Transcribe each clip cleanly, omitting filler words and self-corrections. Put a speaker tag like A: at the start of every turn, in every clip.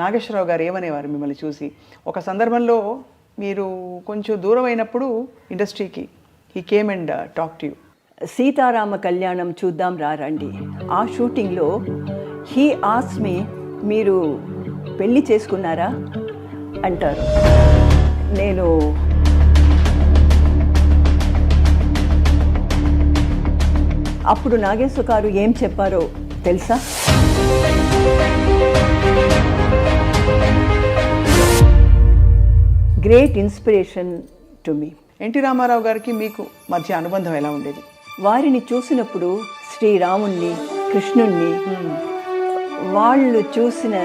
A: నాగేశ్వరరావు గారు ఏమనేవారు మిమ్మల్ని చూసి? ఒక సందర్భంలో మీరు కొంచెం దూరం అయినప్పుడు ఇండస్ట్రీకి he came and talk to you.
B: Seetharama Kalyanam చూద్దాం రండి, ఆ షూటింగ్లో హీ ఆస్క్డ్ మీ, మీరు పెళ్ళి చేసుకున్నారా అంటారు. నేను అప్పుడు నాగేశ్వర గారు ఏం చెప్పారో తెలుసా? Great inspiration to me.
A: NT Rama Rao గారికి మీకు మధ్య అనుబంధం ఎలా ఉండేది?
B: వారిని చూసినప్పుడు శ్రీరాముణ్ణి, కృష్ణుణ్ణి వాళ్ళు చూసిన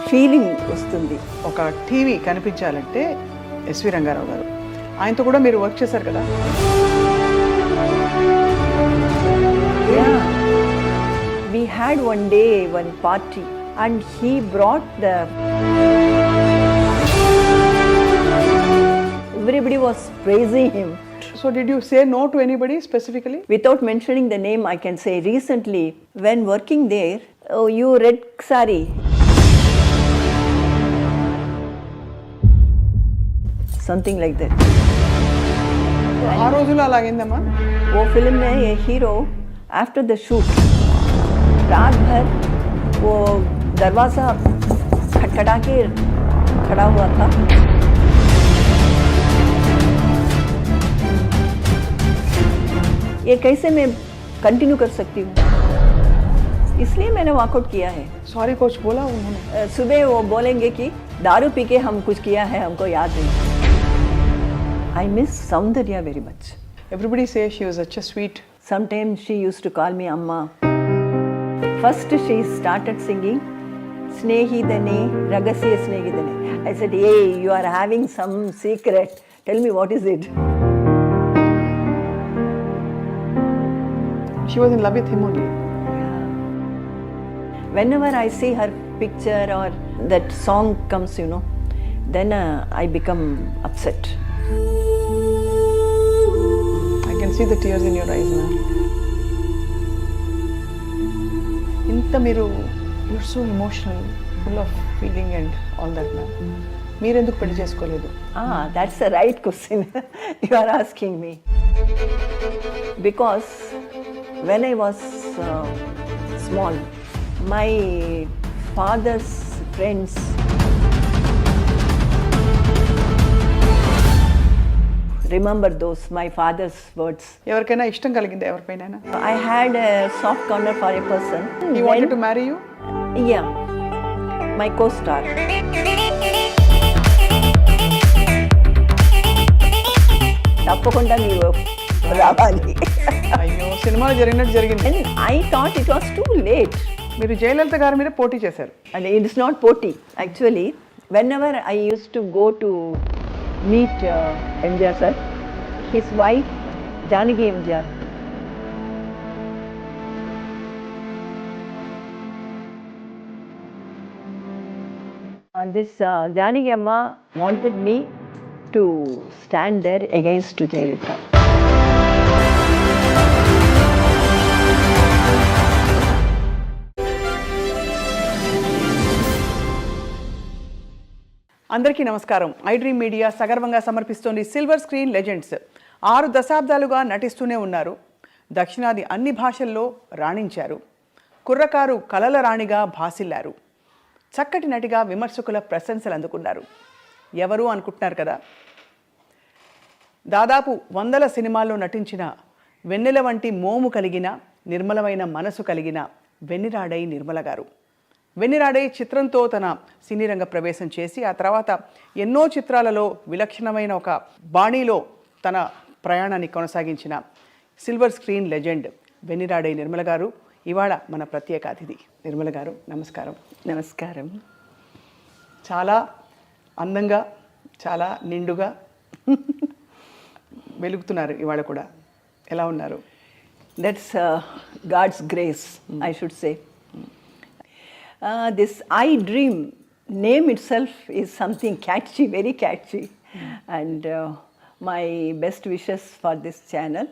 B: ఫీలింగ్ వస్తుంది.
A: ఒక టీవీ కనిపించాలంటే ఎస్వి రంగారావు గారు, ఆయనతో కూడా మీరు వర్క్ చేశారు కదా?
B: We had one day one party and he brought the, everybody was praising him.
A: So did you say no to anybody specifically?
B: Without mentioning the name, I can say recently when working there, oh, you red sari, something like that.
A: ఆ రోజులో అలాగైందమ్మా?
B: वो film में ये hero after the shoot रात भर वो दरवाज़ा खटखटा के खड़ा हुआ था. ये कैसे मैं कंटिन्यू कर सकती हूँ, इसलिए मैंने वॉकआउट किया है.
A: सॉरी कोच बोला उन्होंने?
B: सुबह वो बोलेंगे कि दारू पी के हम कुछ किया है, हमको याद नहीं. I miss Saundarya very much.
A: Everybody says she was such a sweet.
B: Sometimes she used to call me Amma. First she started singing Snehidane, Ragasya Snehidane. I said, hey, you are having some secret. Tell me what is it?
A: She was in love with him only.
B: Yeah. Whenever I see her picture or that song comes, you know, then I become upset.
A: I can see the tears in your eyes, ma'am. Inta miru, you're so emotional, full of feeling and all that, ma'am. Meer enduku pelli chesukoledu?
B: That's the right question you are asking me. Because when I was small, my father's friends remember those, my father's words.
A: Evarkaina ishtam kaliginda evarpaina?
B: I had a soft corner for a person.
A: He wanted to marry you?
B: Yeah, my co-star. తప్పకుండా మీరు రావాలి.
A: అయ్యో, సినిమాలో జరిగినట్టు జరిగింది.
B: I thought it was too late.
A: మీరు జయలలిత గారి మీద పోటీ చేశారు.
B: And it is not poti. Actually, whenever I used to go to meet MJR sir, his wife Janaki MJR, and this Janaki Amma wanted me to stand there against Jayalalitha.
A: అందరికీ నమస్కారం. iDream media సగర్వంగా సమర్పిస్తోంది silver screen legends. 6 దశాబ్దాలుగా నటిస్తూనే ఉన్నారు. దక్షిణాది అన్ని భాషల్లో రాణించారు. కుర్రకారు కలల రాణిగా భాసిల్లారు. చక్కటి నటిగా విమర్శకుల ప్రశంసలు అందుకున్నారు. ఎవరు అనుకుంటున్నారు కదా? దాదాపు 100 సినిమాల్లో నటించిన వెన్నెల వంటి మోము కలిగిన నిర్మలమైన మనసు కలిగిన వెన్నెరా ఆడై నిర్మల గారు. వెన్నెరా ఆడై చిత్రంతో తన సినీ రంగ ప్రవేశం చేసి ఆ తర్వాత ఎన్నో చిత్రాలలో విలక్షణమైన ఒక బాణీలో తన ప్రయాణాన్ని కొనసాగించిన సిల్వర్ స్క్రీన్ లెజెండ్ వెన్నెరా ఆడై నిర్మల గారు ఇవాళ మన ప్రత్యేక అతిథి. నిర్మల గారు నమస్కారం.
B: నమస్కారం.
A: చాలా అందంగా, చాలా నిండుగా వెలుగుతున్నారు ఇవాళ కూడా. ఎలా ఉన్నారు?
B: That's God's grace, I should say. This iDream name itself is something catchy, very catchy. And my best wishes for this channel.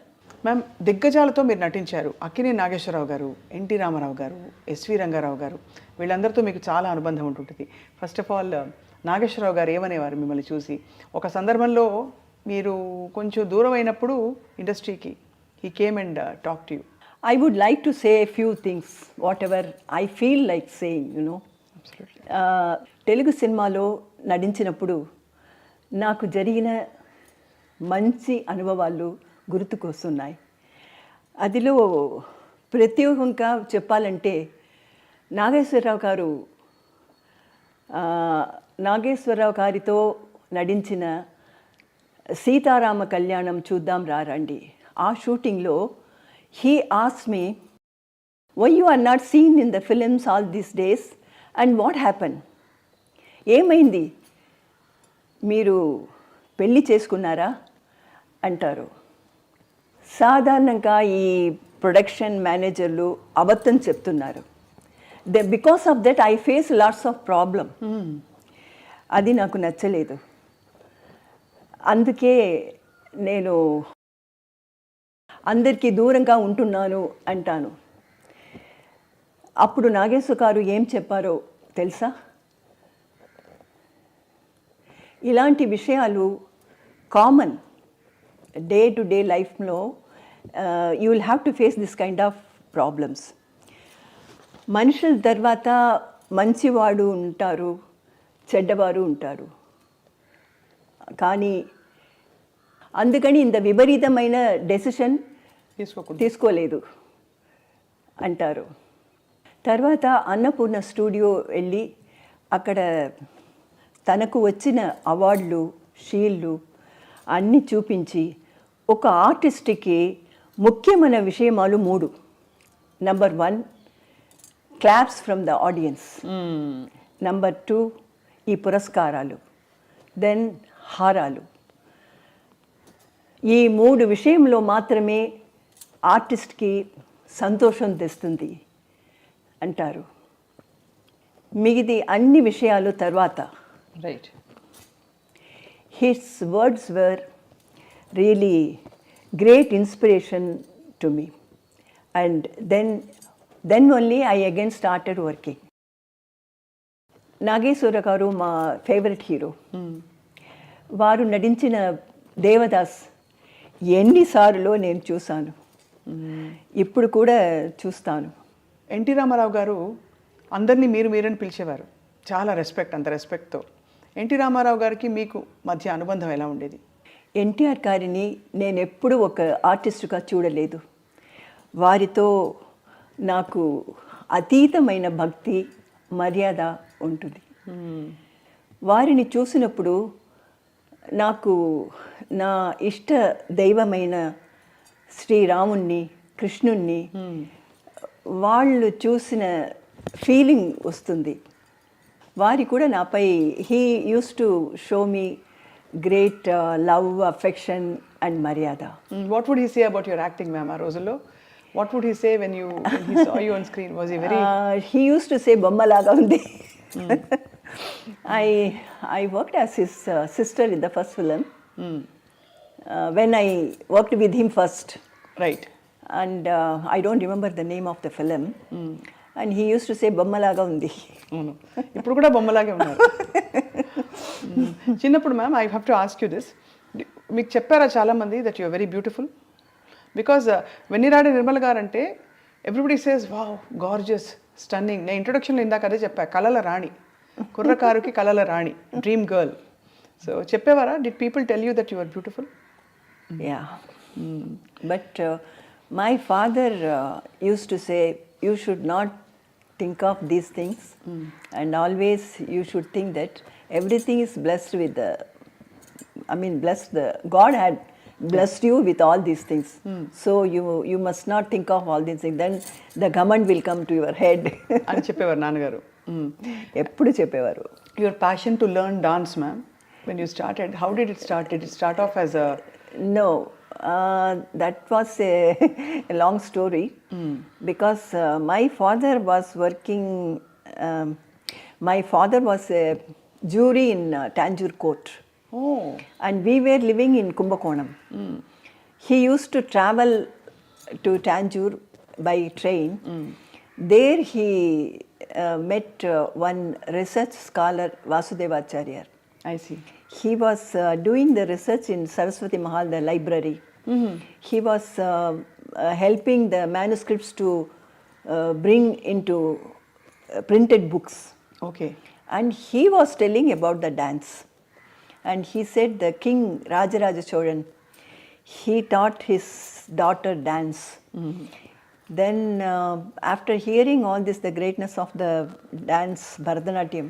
A: Ma'am, దిగ్గజాలతో మీరు నటించారు. అక్కినేని నాగేశ్వరరావు గారు, ఎన్టీ రామారావు గారు, ఎస్వి రంగారావు గారు, వీళ్ళందరితో మీకు చాలా అనుబంధం ఉంటుంటుంది. ఫస్ట్ ఆఫ్ ఆల్ నాగేశ్వరరావు గారు ఏమనేవారు మిమ్మల్ని చూసి? ఒక సందర్భంలో మీరు కొంచెం దూరం అయినప్పుడు ఇండస్ట్రీకి he came and talk to you.
B: I would like to say a few things, whatever I feel like saying, you know. Telugu సినిమాలో నటించినప్పుడు నాకు జరిగిన మంచి అనుభవాలు గుర్తుకొస్తున్నాయి. అదిలో ప్రత్యేకంగా చెప్పాలంటే నాగేశ్వరరావు గారితో నటించిన సీతారామ కళ్యాణం చూద్దాం రండి. ఆ షూటింగ్లో he asked me, why you are not seen in the films all these days and what happened? ఏమైంది, మీరు పెళ్ళి చేసుకున్నారా అంటారు. సాధారణంగా ఈ ప్రొడక్షన్ మేనేజర్లు అబద్ధం చెప్తున్నారు. Because of that I face lots of problem. అది నాకు నచ్చలేదు. అందుకే నేను అందరికీ దూరంగా ఉంటున్నాను అంటాను. అప్పుడు నాగేశ్వర గారు ఏం చెప్పారో తెలుసా? ఇలాంటి విషయాలు కామన్ డే టు డే లైఫ్లో. You will have to face this kind of problems. మనుషుల తర్వాత మంచివాడు ఉంటారు, చెడ్డవారు ఉంటారు. కానీ అందుకని ఇంత విపరీతమైన డెసిషన్ తీసుకోలేదు అంటారు. తర్వాత అన్నపూర్ణ స్టూడియో వెళ్ళి అక్కడ తనకు వచ్చిన అవార్డులు, షీల్డ్లు అన్నీ చూపించి ఒక ఆర్టిస్ట్కి ముఖ్యమైన విషయమాలు 3. Number 1 claps from the audience. Number 2 ఈ పురస్కారాలు. దెన్ హారాలు. ఈ 3 విషయంలో మాత్రమే ఆర్టిస్ట్కి సంతోషం తెస్తుంది అంటారు. మిగిది అన్ని విషయాలు తర్వాత.
A: Right.
B: His words were really great inspiration to me. And then only I again started working. Nageswara గారు మా ఫేవరెట్ హీరో. వారు నటించిన దేవదాస్ ఎన్నిసార్లు నేను చూశాను, ఇప్పుడు కూడా చూస్తాను.
A: ఎన్టీ రామారావు గారు అందరినీ మీరని పిలిచేవారు. చాలా రెస్పెక్ట్, అంత రెస్పెక్ట్తో. ఎన్టీ రామారావు గారికి మీకు మధ్య అనుబంధం ఎలా ఉండేది?
B: ఎన్టీఆర్ గారిని నేను ఎప్పుడూ ఒక ఆర్టిస్టుగా చూడలేదు. వారితో నాకు అతీతమైన భక్తి, మర్యాద ఉంటుంది. వారిని చూసినప్పుడు నాకు నా ఇష్ట దైవమైన శ్రీరాముణ్ణి, కృష్ణుణ్ణి వాళ్ళు చూసిన ఫీలింగ్ వస్తుంది. వారి కూడా నాపై he uses to show me great love, affection and మర్యాద.
A: What would he say about your acting ma'am ఆ రోజుల్లో? What would he say when he saw you on screen? Was he very...
B: He used to say బొమ్మలాగా ఉంది. I worked as his sister in the first film. When I worked with him first.
A: Right.
B: And I don't remember the name of the film. And he used to say బొమ్మలాగా ఉంది.
A: అవును, ఇప్పుడు కూడా బొమ్మలాగే ఉన్నారు. చిన్నప్పుడు ma'am, I have to ask you this. మీకు చెప్పారా చాలామంది that you are very beautiful? Because Vennira Aadai Nirmala garu అంటే everybody says wow, gorgeous, stunning. నేను ఇంట్రొడక్షన్లో ఇందాక అదే చెప్పా, కళల రాణి, కుర్రకారుకి కళల రాణి, డ్రీమ్ గర్ల్. సో చెప్పేవారా? Did people tell you that you are beautiful?
B: Yeah. But my father used to say, you should not think of these things, and always you should think that everything is blessed with the, God had blessed you with all these things. So you must not think of all these things. Then the government will come to your head.
A: అని చెప్పేవారు నాన్నగారు.
B: ఎప్పుడు చెప్పేవారు.
A: Your passion to learn dance ma'am, when you started, how did it start? Did it start off as a...
B: No, that was a long story. Because my father was working, my father was a jury in Tanjore court.
A: Oh.
B: And we were living in Kumbakonam. He used to travel to Tanjore by train. There he met one research scholar, Vasudevacharya.
A: I see.
B: He was doing the research in Saraswati Mahal, the library. He was helping the manuscripts to bring into printed books.
A: Okay.
B: And he was telling about the dance. And he said the king Rajaraja Cholan, he taught his daughter dance. Then after hearing all this, the greatness of the dance, Bharatanatyam,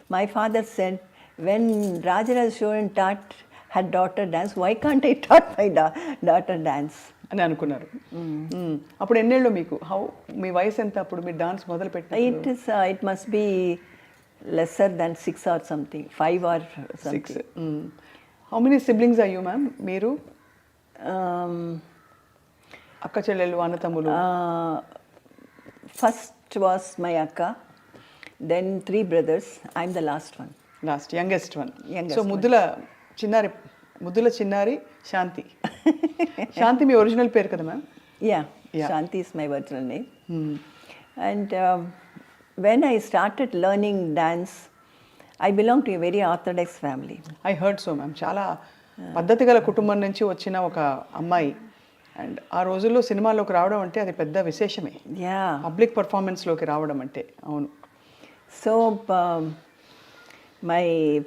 B: my father said, when Rajaraja Cholan taught her daughter dance, why can't I taught my daughter dance?
A: అని అనుకున్నారు. అప్పుడు ఎన్నేళ్ళు మీకు? మీ వయసు ఎంత అప్పుడు మీరు dance మొదలు పెట్టినప్పుడు?
B: It must be lesser than 6 or something, 5 or something.
A: 6. How many siblings are you, ma'am? మీరు అక్క చెల్లెళ్ళు అన్న తమ్ములు?
B: First was my akka, then 3 brothers. I'm the last one.
A: Last youngest one.
B: Youngest
A: so ముద్దుల చిన్నారి శాంతి. శాంతి మీ original పేరు కదా ma'am?
B: Yeah, Shanti is my original name. And when I started learning dance, I belong to a very orthodox family.
A: I heard so ma'am. చాలా పద్ధతి గల కుటుంబం నుంచి వచ్చిన ఒక అమ్మాయి. అండ్ ఆ రోజుల్లో సినిమాలోకి రావడం అంటే అది పెద్ద విశేషమే.
B: Yeah.
A: పబ్లిక్ పర్ఫార్మెన్స్లోకి రావడం అంటే. అవును.
B: So my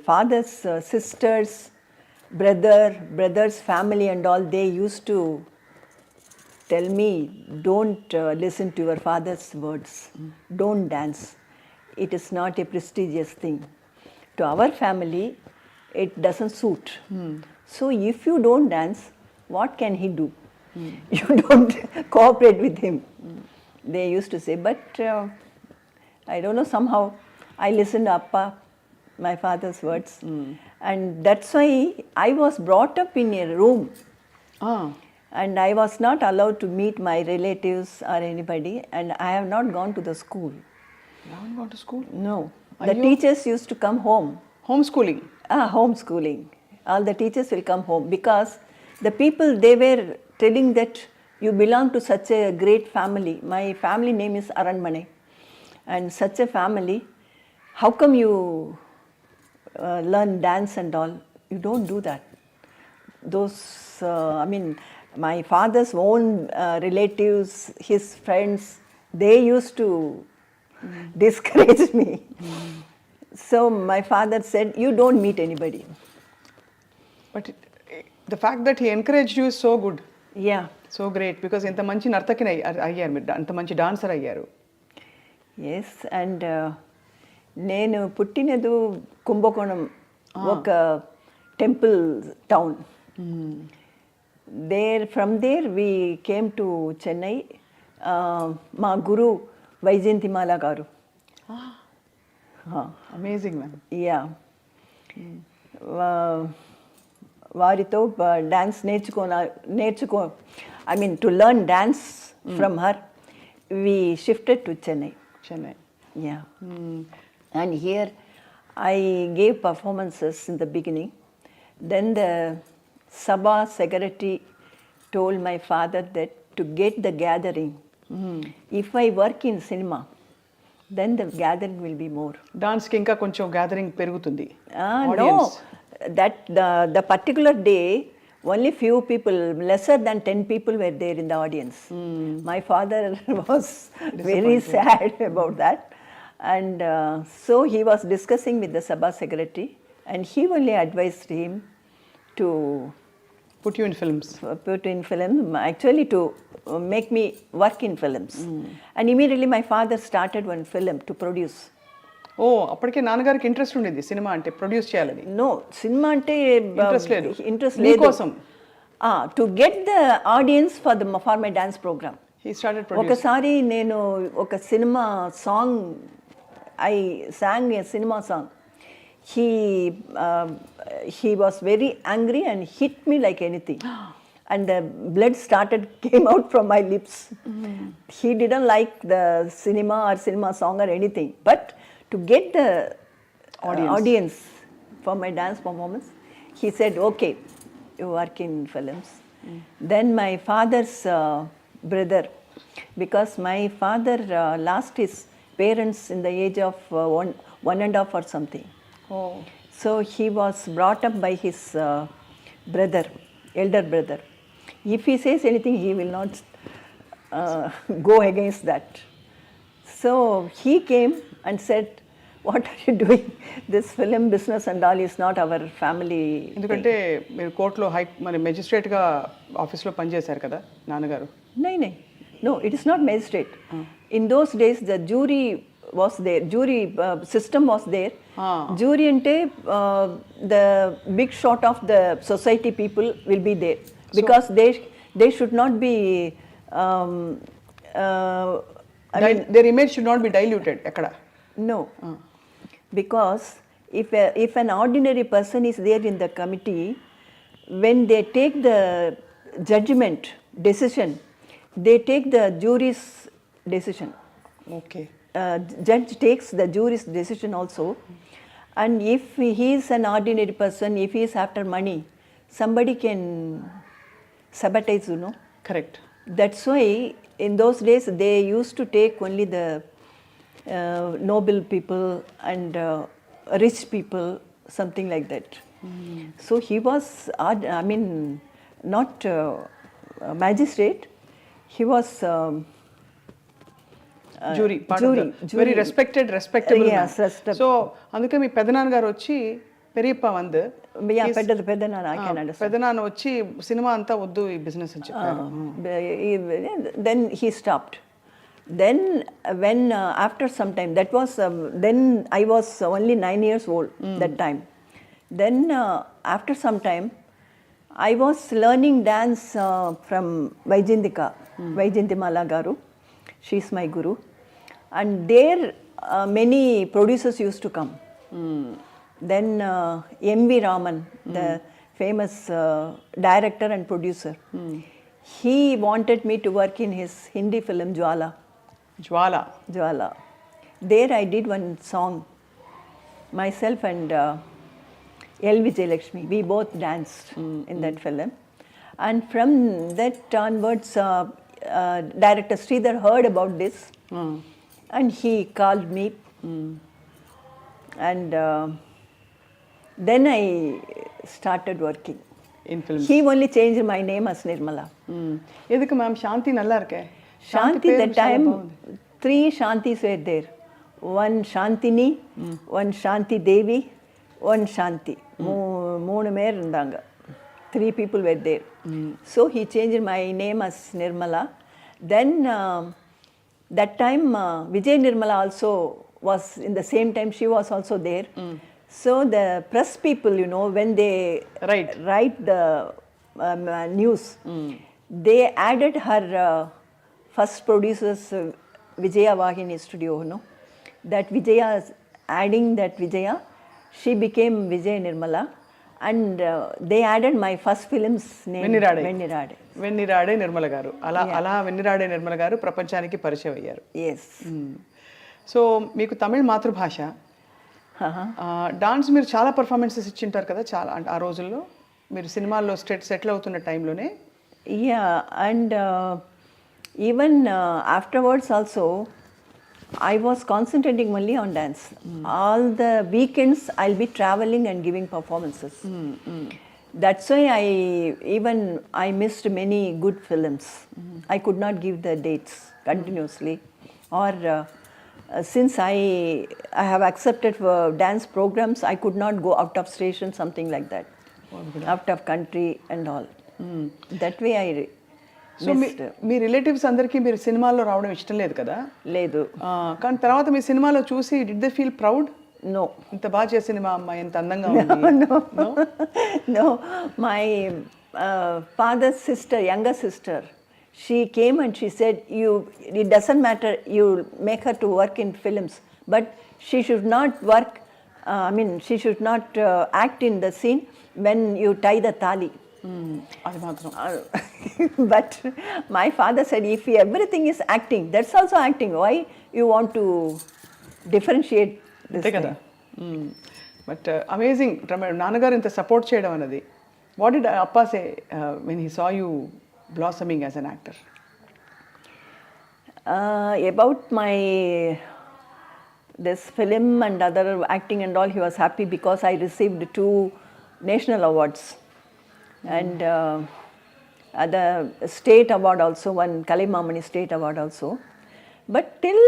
B: father's sisters, brothers, family and all, they used to tell me, don't listen to your father's words. Don't dance. It is not a prestigious thing. To our family, it doesn't suit. So if you don't dance, what can he do? You don't cooperate with him. They used to say, but I don't know, somehow I listened to Appa, my father's words. And that's why I was brought up in a room. And I was not allowed to meet my relatives or anybody. And I have not gone to the school.
A: You haven't gone to school?
B: No. The teachers used to come home.
A: Homeschooling?
B: Homeschooling. All the teachers will come home because the people, they were telling that you belong to such a great family. My family name is Aranmane. And such a family, how come you learn dance and all? You don't do that. Those, my father's own relatives, his friends, they used to discourage me. So my father said, you don't meet anybody.
A: But the fact that he encouraged you is so good.
B: Yeah.
A: So great, because ఇంత మంచి నర్తకిని అయ్యారు మీరు, అంత మంచి dancer అయ్యారు.
B: Yes, and నేను పుట్టినది కుంభకోణం, ఒక temple town. From there we came to Chennai. మా గురు వైజయంతిమాల గారు.
A: Amazing ma'am.
B: యా, వారితో dance to learn dance from her we shifted to Chennai. Yeah. And here I gave performances in the beginning. Then the Sabha secretary told my father that to get the gathering, if I work in cinema, then the gathering will be more.
A: Dance ki inka koncham gathering perugutundi.
B: No, that the particular day, only few people, lesser than 10 people were there in the audience. My father was very sad about that. And so he was discussing with the Sabha secretary, and he only advised him to
A: put you in films.
B: Actually to make me work in films. And immediately my father started one film to produce.
A: ఓ, అప్పటికే నాన్నగారికి interest ఉండేది cinema అంటే, produce చేయాలని?
B: No, cinema అంటే interest లేదు.
A: కోసం
B: to get the audience for my dance programme.
A: He started producing.
B: ఒకసారి నేను ఒక cinema song, I sang a cinema song. He was very angry and hit me like anything. And the blood came out from my lips. He didn't like the cinema or cinema song or anything. But to get the audience for my dance performance, he said, okay, you work in films. Then my father's brother, because my father lost his parents in the age of one and a half or something.
A: Oh.
B: So he was brought up by his brother, elder brother. If he says anything, he will not go against that. So he came and said, what are you doing? This film business and all is not our family.
A: ఎందుకంటే మీరు కోర్టులో మరి మెజిస్ట్రేట్గా ఆఫీస్లో పనిచేశారు కదా నాన్నగారు.
B: No, it is not magistrate. In those days, the jury was there. Jury system was there. Jury ante the big shot of the society people will be there, because they should not be.
A: Their image should not be diluted. ekkada.
B: No, because if an ordinary person is there in the committee, when they take the judgment decision, they take the jury's decision.
A: Okay.
B: Judge takes the jury's decision also, and if he is an ordinary person, if he is after money, somebody can sabotage, you know.
A: Correct.
B: That's why in those days they used to take only the noble people and rich people, something like that. So he was, not magistrate. He was
A: jury,
B: jury.
A: Very respectable.
B: Yes, respectable.
A: So అందుకే మీ పెదనాన్నగారు వచ్చి పెరియప్ప వందు
B: పెద్దనాన్న, I can understand.
A: పెదనాన్న వచ్చి cinema అంతా వద్దు ఈ business అని చెప్పారు.
B: Then he stopped. Then when after some time, that was then I was only 9 years old that time. Then after some time, I was learning dance from Vaijayantimala garu. She is my guru, and there many producers used to come. Then M.V. Raman, the famous director and producer, he wanted me to work in his Hindi film Jwala. There I did one song, myself and L. Vijayalakshmi. We both danced in that film. And from that onwards, director Sridhar heard about this, and he called me. And then I started working.
A: In film.
B: He only changed my name as Nirmala.
A: எதுக்கு ma'am சாந்தி நல்லா இருக்கே?
B: Shanti, that time, 3 Shantis were there. One Shantini, one Shanti Devi, one Shanti. மூணு பேர் இருந்தாங்க. 3 people were there. So he changed my name as Nirmala. Then that time Vijay Nirmala also was in the same time, she was also there. So the press people, you know, when they write the news, they added her first producer's Vijaya Vahini studio, you know. That Vijaya, adding that Vijaya, she became Vijay Nirmala, and they added my first film's name,
A: Vennira Aadai Nirmala garu. అలా Vennira Aadai Nirmala garu ప్రపంచానికి పరిచయం అయ్యారు.
B: Yes.
A: So మీకు తమిళ మాతృభాష, dance మీరు చాలా performances ఇచ్చింటారు కదా చాలా, అంటే ఆ రోజుల్లో మీరు సినిమాల్లో సెటిల్ అవుతున్న టైంలోనే.
B: Yeah, and even afterwards also, I was concentrating only on dance. All the weekends I'll be traveling and giving performances. That's why I missed many good films. I could not give the dates continuously, or since I have accepted for dance programs, I could not go out of station, something like that, out of country and all. That way I
A: so me relatives అందరికీ మీరు సినిమాల్లో రావడం ఇష్టం లేదు కదా?
B: లేదు.
A: కానీ తర్వాత మీ సినిమాలో చూసి did they feel proud?
B: No.
A: ఇంత బాగా చేసిన మా అమ్మాయి ఎంత అందంగా ఉంది.
B: No. My father's sister, younger sister, she came and she said, it doesn't matter, you make her to work in films, but she should not work, she should not act in the scene when you tie the thali.
A: అది మాత్రం.
B: But my father said, if everything is acting, that's also acting. Why you want to differentiate this thing?
A: But amazing నాన్నగారు ఇంత support చేయడం అన్నది. What did అప్పా say when he saw you blossoming as an actor?
B: About my this film and other acting and all, he was happy because I received 2 national awards and the state award also, one Kalaimamani state award also. But till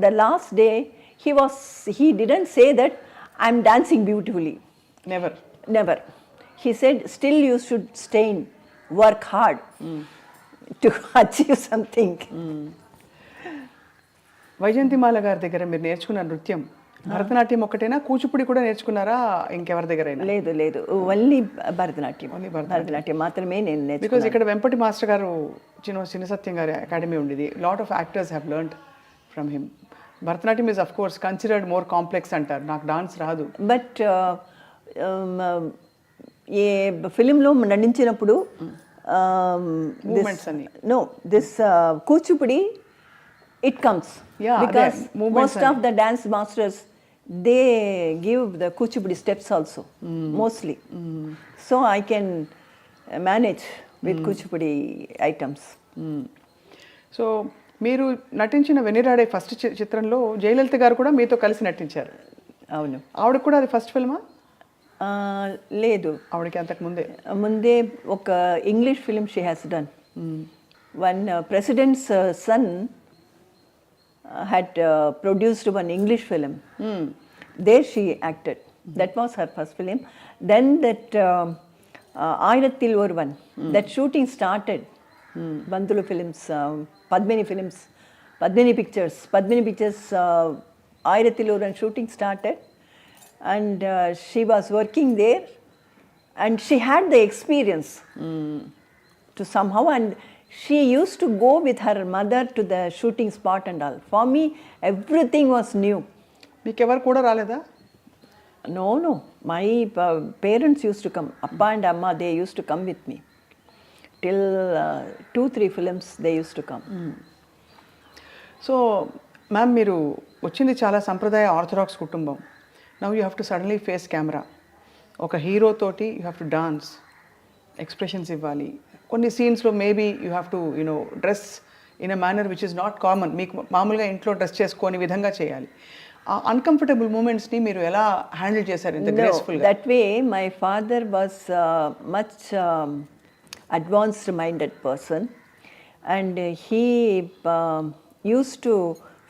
B: the last day, he didn't say that I'm dancing beautifully.
A: Never.
B: Never. He said, still you should stay, work hard to achieve something.
A: Vyjayanthimala గారి దగ్గర మీరు నేర్చుకున్న నృత్యం భరతనాట్యం ఒకటేనా, కూచిపూడి కూడా నేర్చుకున్నారా ఇంకెవరి దగ్గరైనా?
B: లేదు లేదు, ఓన్లీ భరతనాట్యం. భరతనాట్యం మాత్రమే నేను నేర్చుకున్నాను.
A: బికాజ్ ఇక్కడ వెంపటి మాస్టర్ గారు చిన్న సత్యం గారి అకాడమీ ఉండేది. Lot of actors have learned from him. Bharatanatyam is of course considered more complex అంటారు. నాకు డాన్స్ రాదు.
B: బట్ ఏ ఫిలింలో నటించినప్పుడు
A: మూమెంట్స్ అని
B: no this Kuchipudi it comes.
A: Yeah,
B: because most
A: and
B: of the dance masters, they give the kuchipudi steps also, mostly. So I can manage with kuchipudi items.
A: So మీరు నటించిన వెన్నిరాడే first చిత్రంలో జయలలిత గారు కూడా మీతో కలిసి నటించారు.
B: అవును.
A: ఆవిడకి కూడా అది ఫస్ట్ ఫిల్మా?
B: లేదు,
A: ఆవిడకి అంతకు
B: ముందే ఒక English film she has done. One president's son had produced one English film. There she acted. That was her first film. Then that Airathil Oruvan, that shooting started. Bandulu Films, Padmini Films, Padmini Pictures, Airathil Oruvan shooting started, and she was working there, and she had the experience to somehow, and she used to go with her mother to the shooting spot and all. For me, everything was new.
A: మీకెవరు కూడా రాలేదా?
B: No. My parents used to come. Appa and Amma, they used to come with me. Till 2-3 films, they used to come.
A: So ma'am, మీరు వచ్చింది చాలా సంప్రదాయ orthodox కుటుంబం. Now you have to suddenly face camera. ఒక హీరోతోటి you have to dance, expressions ఇవ్వాలి. కొన్ని సీన్స్లో maybe you have to dress in a manner which is not common. మీకు మామూలుగా ఇంట్లో డ్రెస్ చేసుకొని విధంగా చేయాలి. ఆ అన్కంఫర్టబుల్ మూమెంట్స్ని మీరు ఎలా హ్యాండిల్ చేశారు ఇంత గ్రేస్ఫుల్గా?
B: That way my father was much advanced minded person, and he used to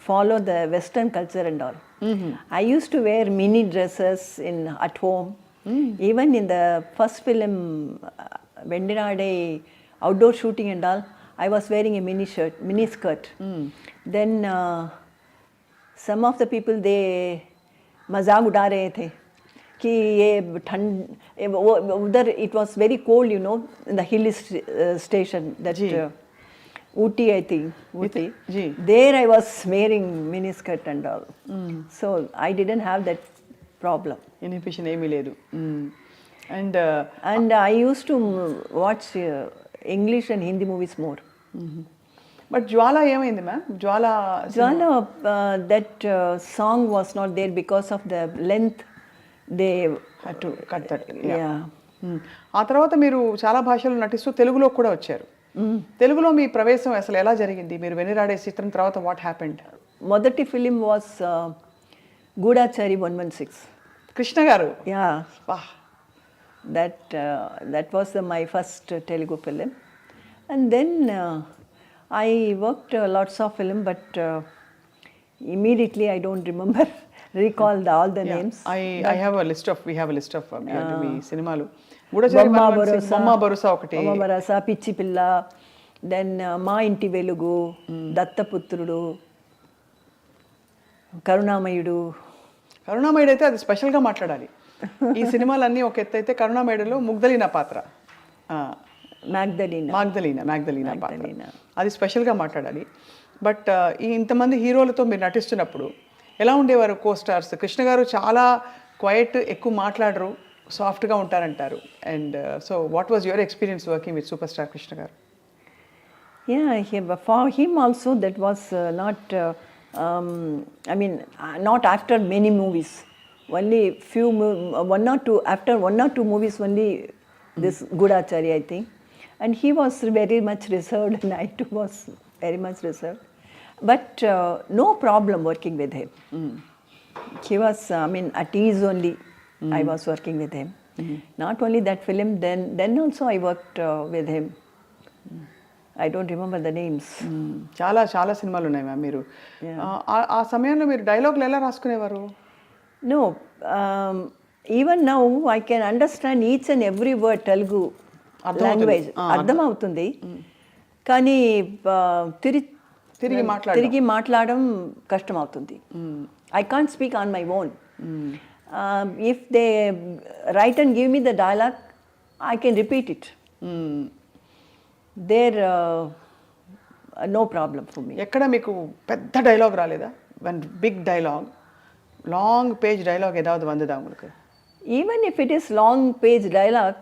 B: follow the Western culture and all. I used to wear mini dresses at home. Even in the first film, Vennira Aadai outdoor shooting and all, I was wearing a mini skirt. Then some of the people, they मजाक उड़ा रहे थे कि ये ठंड उधर it was very cold, in the hill station that Ooty, I think. Ooty. There I was wearing mini skirt and all. So I didn't have that problem.
A: Inhibition ఏమీ లేదు.
B: And I used to watch English and Hindi movies more.
A: But Jwala ఏమైంది ma'am? Jwala
B: that song was not there because of the length. They
A: had to cut that.
B: Yeah.
A: ఆ తర్వాత మీరు చాలా భాషలు నటిస్తూ తెలుగులో కూడా వచ్చారు. తెలుగులో మీ ప్రవేశం అసలు ఎలా జరిగింది? మీరు వెన్నిరాడే చిత్రం తర్వాత వాట్ హ్యాపెండ్?
B: మొదటి ఫిలిం వాస్ గూఢాచారి 116.
A: కృష్ణ గారు.
B: Yeah. That was my first Telugu film. And then I worked lots of film, but immediately I don't recall all the names.
A: I have a list of, we have a list of మీ సినిమాలు.
B: బొమ్మ
A: భరోసా ఒకటి,
B: బొమ్మ భరోసా, పిచ్చి పిల్ల, then మా ఇంటి వెలుగు, దత్తపుత్రుడు, కరుణామయుడు
A: అయితే అది స్పెషల్గా మాట్లాడాలి. ఈ సినిమాలన్నీ ఒక ఎత్తు అయితే కరుణామయుడులో ముగ్ధలీనా పాత్ర, మ్యాగ్దలీనా పాత్ర, అది స్పెషల్గా మాట్లాడాలి. బట్ ఇంతమంది హీరోలతో మీరు నటిస్తున్నప్పుడు ఎలా ఉండేవారు కో స్టార్స్? కృష్ణ గారు చాలా క్వైట్, ఎక్కువ మాట్లాడరు, సాఫ్ట్గా ఉంటారంటారు. And so what was your experience working with super star Krishna garu?
B: For him also that was not, not after many movies. Only after one or two movies only this Gudachari, I think. And he was very much reserved and I too was very much reserved. But no problem working with him. He was, I mean, at ease only. I was working with him. Not only that film, then also I worked with him. I don't remember the names.
A: చాలా చాలా సినిమాలు ఉన్నాయి ma'am మీరు. ఆ సమయంలో మీరు డైలాగులు ఎలా రాసుకునేవారు?
B: No, even now I can understand each and every word Telugu language. అర్థం అవుతుంది. కానీ తిరిగి మాట్లాడడం కష్టం అవుతుంది. I can't speak on my own. If they write and give me the dialogue, I can repeat it. There, no problem for me.
A: ఎక్కడ మీకు పెద్ద డైలాగ్ రాలేదా? One big dialogue, long page dialogue ఏதாவது వందదా உங்களுக்கு?
B: Even if it is long page dialogue,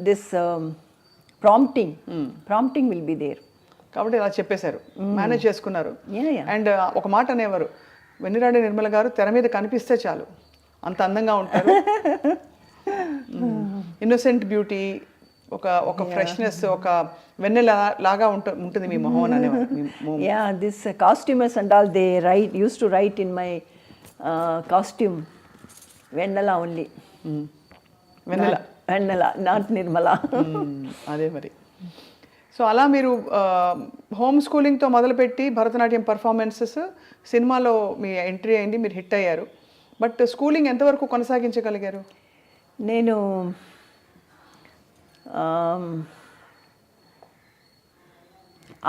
B: this prompting will be there.
A: కాబట్టి ఇలా చెప్పేశారు, మేనేజ్ చేసుకున్నారు.
B: Yeah.
A: అండ్ ఒక మాట అనేవారు, వెన్నిరాడే నిర్మల గారు తెర మీద కనిపిస్తే చాలు అంత అందంగా ఉంటారు. ఇన్నోసెంట్ బ్యూటీ, ఒక ఫ్రెష్నెస్, ఒక వెన్నెల లాగా ఉంటుంది మీ మొహం అనేవారు.
B: Yeah, this costumers and all, they used to write in my costume, Vennala only. Vennala, not Nirmala.
A: అదే మరి. సో అలా మీరు హోమ్ స్కూలింగ్తో మొదలుపెట్టి భరతనాట్యం పర్ఫార్మెన్సెస్, సినిమాలో మీ ఎంట్రీ అయింది, మీరు హిట్ అయ్యారు. బట్ స్కూలింగ్ ఎంతవరకు కొనసాగించగలిగారు?
B: నేను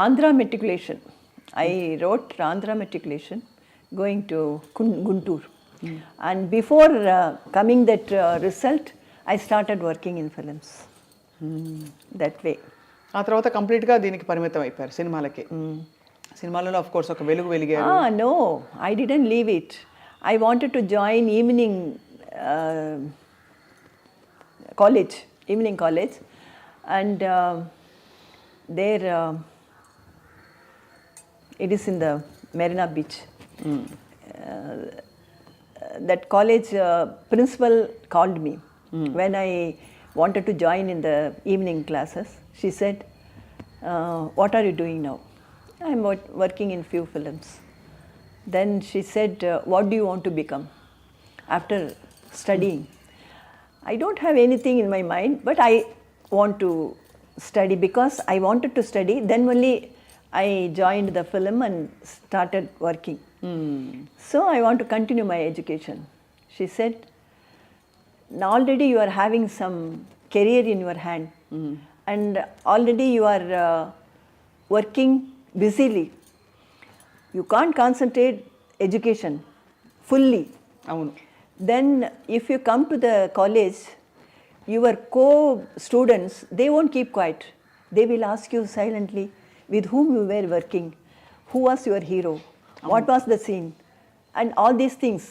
B: Andhra matriculation. I wrote Andhra matriculation going to Guntur. And before coming that result, I started working in films. That way.
A: ఆ తర్వాత కంప్లీట్గా దీనికి పరిమితం అయిపోయారు, సినిమాలకి. సినిమాలలో ఆఫ్ కోర్స్ ఒక వెలుగు వెలిగారు.
B: No, I didn't leave it. I wanted to join evening college, and there it is in the Marina Beach. That college principal called me when I wanted to join in the evening classes. She said, what are you doing now? I'm working in few films. Then she said, what do you want to become after studying? I don't have anything in my mind, but I want to study because I wanted to study. Then only I joined the film and started working. So I want to continue my education. She said, now already you are having some career in your hand, and already you are working busily. You can't concentrate education fully.
A: అవును.
B: Then if you come to the college, your co-students, they won't keep quiet. They will ask you silently with whom you were working, who was your hero, what was the scene, and all these things.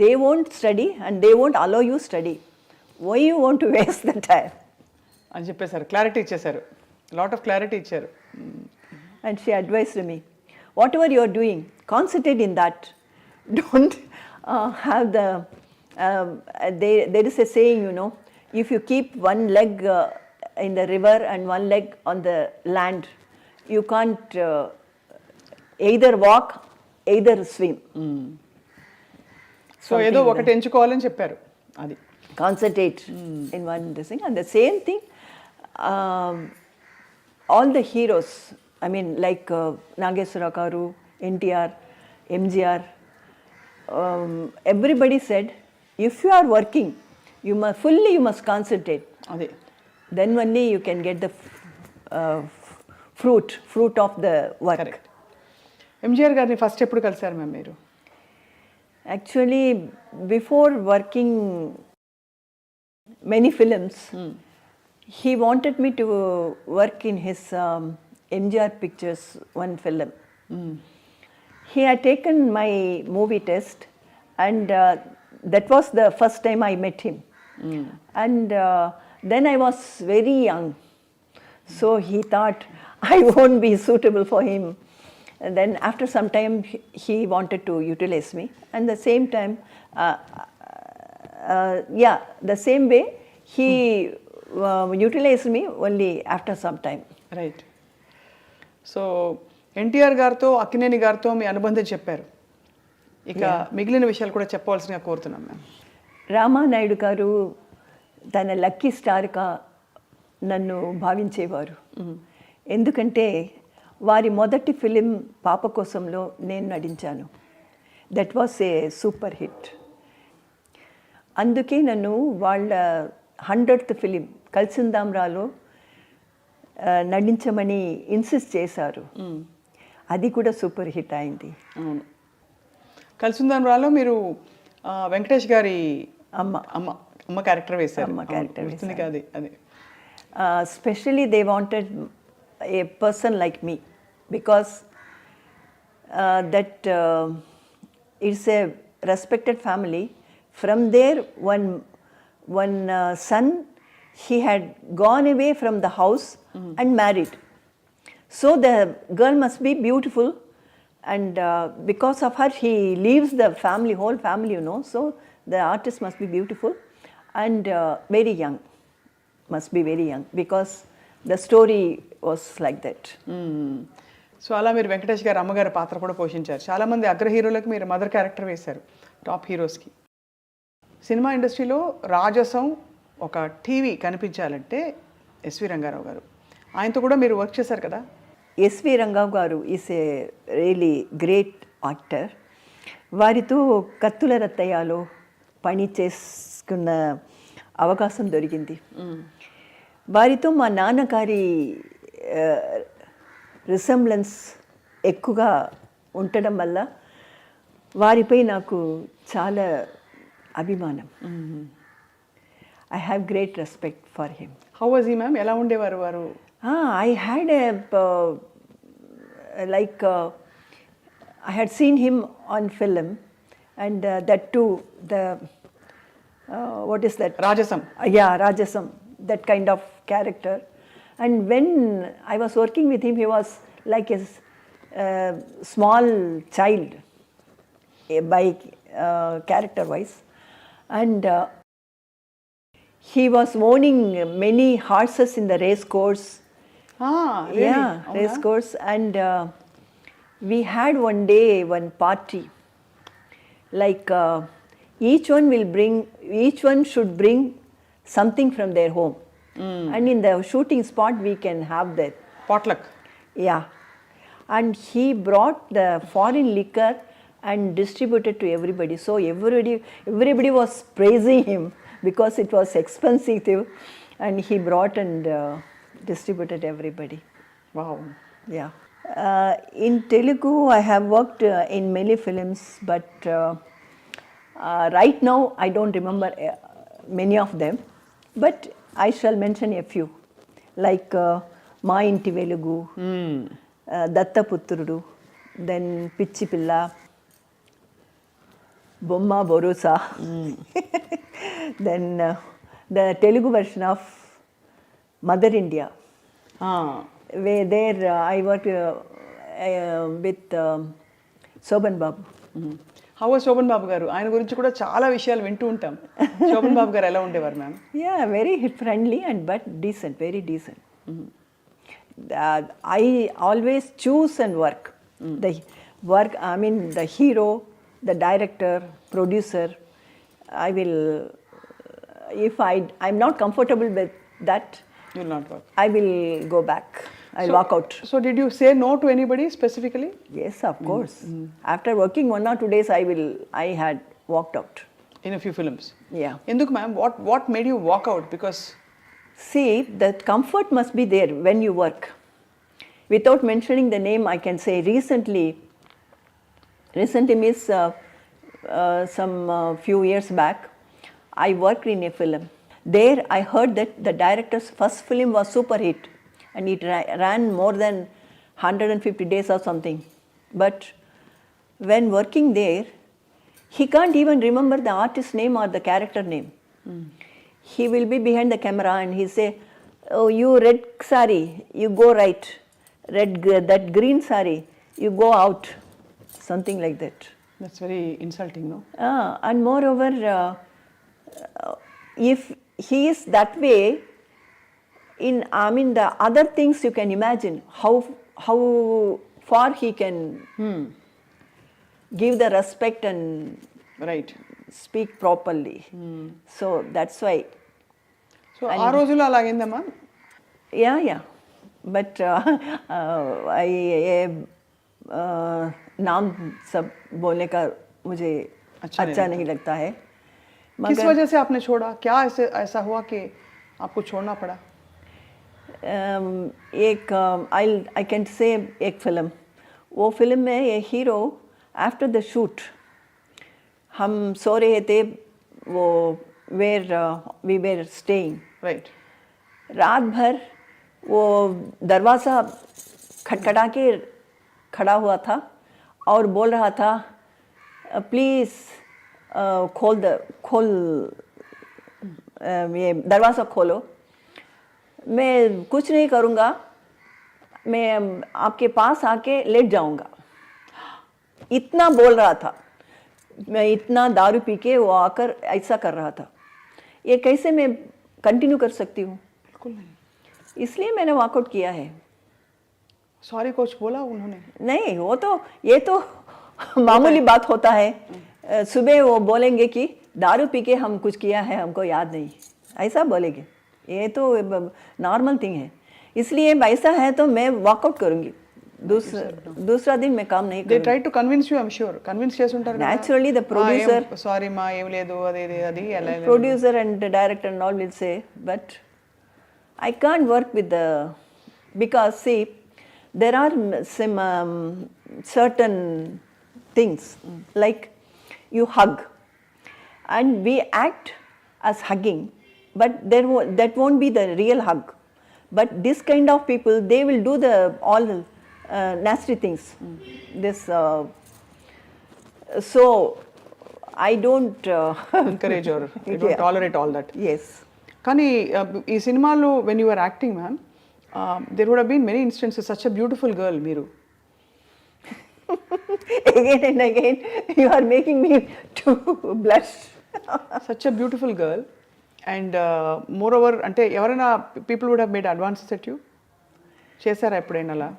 B: They won't study and they won't allow you study. Why you want to waste the time?
A: అని చెప్పేశారు, clarity ఇచ్చేశారు, lot of clarity ఇచ్చారు.
B: And she advised me, whatever you are doing, concentrate in that. Don't have the, there is a saying, you know, if you keep one leg in the river and one leg on the land, you can't either walk, either swim.
A: So ఏదో ఒకటి ఎంచుకోవాలని చెప్పారు. అది
B: concentrate in one thing. And the same thing, all the heroes, I mean, like Nageswara Garu, NTR, MGR, everybody said, if you are working, you must concentrate.
A: అదే.
B: Then only you can get the fruit of the work.
A: Correct. MGR గారిని first ఎప్పుడు కలిసారు ma'am మీరు?
B: Actually, before working many films, he wanted me to work in his MGR Pictures, one film. He had taken my movie test, and that was the first time I met him. And then I was very young, so he thought I won't be suitable for him. And then after some time, he wanted to utilize me, and the same time, the same way he utilized me only after some time.
A: Right. So NTR గారితో అక్కినేని గారితో మీ అనుబంధం చెప్పారు, ఇక మిగిలిన విషయాలు కూడా చెప్పవలసిందిగా కోరుతున్నాం ma'am.
B: Ramanaidu గారు తన లక్కీ స్టార్గా నన్ను భావించేవారు. ఎందుకంటే వారి మొదటి ఫిలిం పాప కోసంలో నేను నటించాను. That was a super hit. అందుకే నన్ను వాళ్ళ 100th ఫిలిం కలిసిందాంరాలో నటించమని ఇన్సిస్ట్ చేశారు. అది కూడా సూపర్ హిట్ అయింది.
A: అవును, కలిసిందాంరాలో మీరు వెంకటేష్ గారి
B: అమ్మ
A: అమ్మ అమ్మ క్యారెక్టర్ వేశారు.
B: అమ్మ క్యారెక్టర్
A: వస్తుంది అది అది
B: specially they wanted a person like me because that it's a respected family. From there one son, he had gone away from the house and married. So the girl must be beautiful, and because of her he leaves the family, whole family, you know. So the artist must be beautiful and very young, must be very young, because the story was like that.
A: So అలా మీరు వెంకటేష్ గారు అమ్మగారి పాత్ర కూడా పోషించారు. చాలామంది అగ్ర హీరోలకు మీరు మదర్ క్యారెక్టర్ వేశారు, టాప్ హీరోస్కి. సినిమా ఇండస్ట్రీలో రాజసం ఒక టీవీ కనిపించాలంటే ఎస్వి రంగారావు గారు, ఆయనతో కూడా మీరు వర్క్ చేశారు కదా.
B: ఎస్వి రంగారావు గారు is a really great actor. వారితో కత్తుల రత్తయ్యలో పని చేసుకున్న అవకాశం దొరికింది. వారితో మా నాన్నగారి రిసెంబ్లెన్స్ ఎక్కువగా ఉండడం వల్ల వారిపై నాకు చాలా అభిమానం. I have great respect for him.
A: How was he ma'am? ఎలా ఉండేవారు వారు?
B: I had a I had seen him on film, and that too, the what is that?
A: Rajasam.
B: Yeah, Rajasam, that kind of character. And when I was working with him, he was like a small child by character-wise, and he was owning many horses in the race course.
A: Really?
B: Yeah, race course. And we had one day one party, like each one should bring something from their home, and in the shooting spot we can have that
A: potluck.
B: Yeah, and he brought the foreign liquor and distributed to everybody. So everybody was praising him because it was expensive, and he brought and distributed everybody.
A: Wow.
B: Yeah. In Telugu, I have worked in many films, but right now I don't remember many of them. But I shall mention a few, like Ma Inti Velugu, Datta Putrudu, then Pichi Pilla, Bomma Borusa, then the Telugu version of Mother India. Where there I worked with Sobhan Babu.
A: How was Sobhan Babu garu? ఆయన గురించి కూడా చాలా విషయాలు వింటూ ఉంటాం. శోభన్ బాబు గారు ఎలా ఉండేవారు ma'am?
B: Yeah, very friendly and but decent, very decent. I always choose and work. I mean the hero, the director, producer, I will, if I'm not comfortable with that,
A: You will not work.
B: I will go back. I'll walk out.
A: So did you say no to anybody specifically?
B: Yes, of course. After working 1 or 2 days, I had walked out.
A: In a few films.
B: Yeah.
A: ఎందుకు ma'am? What made you walk out? Because
B: See, the comfort must be there when you work. Without mentioning the name, I can say recently means some few years back, I worked in a film. There I heard that the director's first film was super hit, and it ran more than 150 days or something. But when working there, he can't even remember the artist's name or the character name. He will be behind the camera and he say, "Oh, you red sari, you go right. That green sari, you go out." Something like that.
A: that's very insulting, no?
B: And moreover, if he is that way, the other things you can imagine how for he can give the respect and
A: right.
B: speak properly. So that's why.
A: So ఆ రోజుల్లో అలాగైందమ్మా?
B: Yeah. But नाम सब बोलने का मुझे अच्छा नहीं लगता है.
A: किस वजह से आपने छोड़ा? क्या ऐसा हुआ कि आपको छोड़ना पड़ा?
B: एक आई कैन से एक फिल्म, वो फिल्म में ये हीरो आफ्टर द शूट हम सो रहे थे, वो वी वेर स्टेइंग,
A: राइट.
B: रात भर वो दरवाज़ा खटखटा के खड़ा हुआ था और बोल रहा था प्लीज़ खोल ये दरवाज़ा खोलो. मैं कुछ नहीं करूँगा, मैं आपके पास आके लेट जाऊँगा. इतना बोल रहा था. मैं इतना दारू पी के वो आकर ऐसा कर रहा था. ये कैसे मैं कंटिन्यू कर सकती हूँ?
A: बिल्कुल नहीं.
B: इसलिए मैंने वॉकआउट किया है.
A: सॉरी कोच बोला उन्होंने?
B: नहीं, वो तो ये तो मामूली बात होता है. सुबह वो बोलेंगे कि दारू पी के हम कुछ किया है, हमको याद नहीं, ऐसा बोलेंगे. ये तो नॉर्मल थिंग है. इसलिए ऐसा है तो मैं वॉकआउट करूँगी. दूसरा दिन मैं काम नहीं
A: దే
B: करूँगी.
A: Try to convince you, I'm sure convince చేస్తుంటారు కదా.
B: Naturally, the producer,
A: సారీ మా ఏం లేదు అది ఎలా
B: producer and the director and all will say, but I can't work with the, because see, there are some certain things like you hug and we act as hugging, but that won't be the real hug. But this kind of people, they will do the all nasty things. This so I don't
A: encourage or you don't tolerate all that.
B: yes.
A: కానీ ఈ సినిమాలో when you are acting ma'am, there would have been many instances. Such a beautiful girl మీరు.
B: Again and again you are making me to blush.
A: Such a beautiful girl. And moreover అంటే ఎవరైనా people would have made advances at you? చేశారా ఎప్పుడైనా అలా?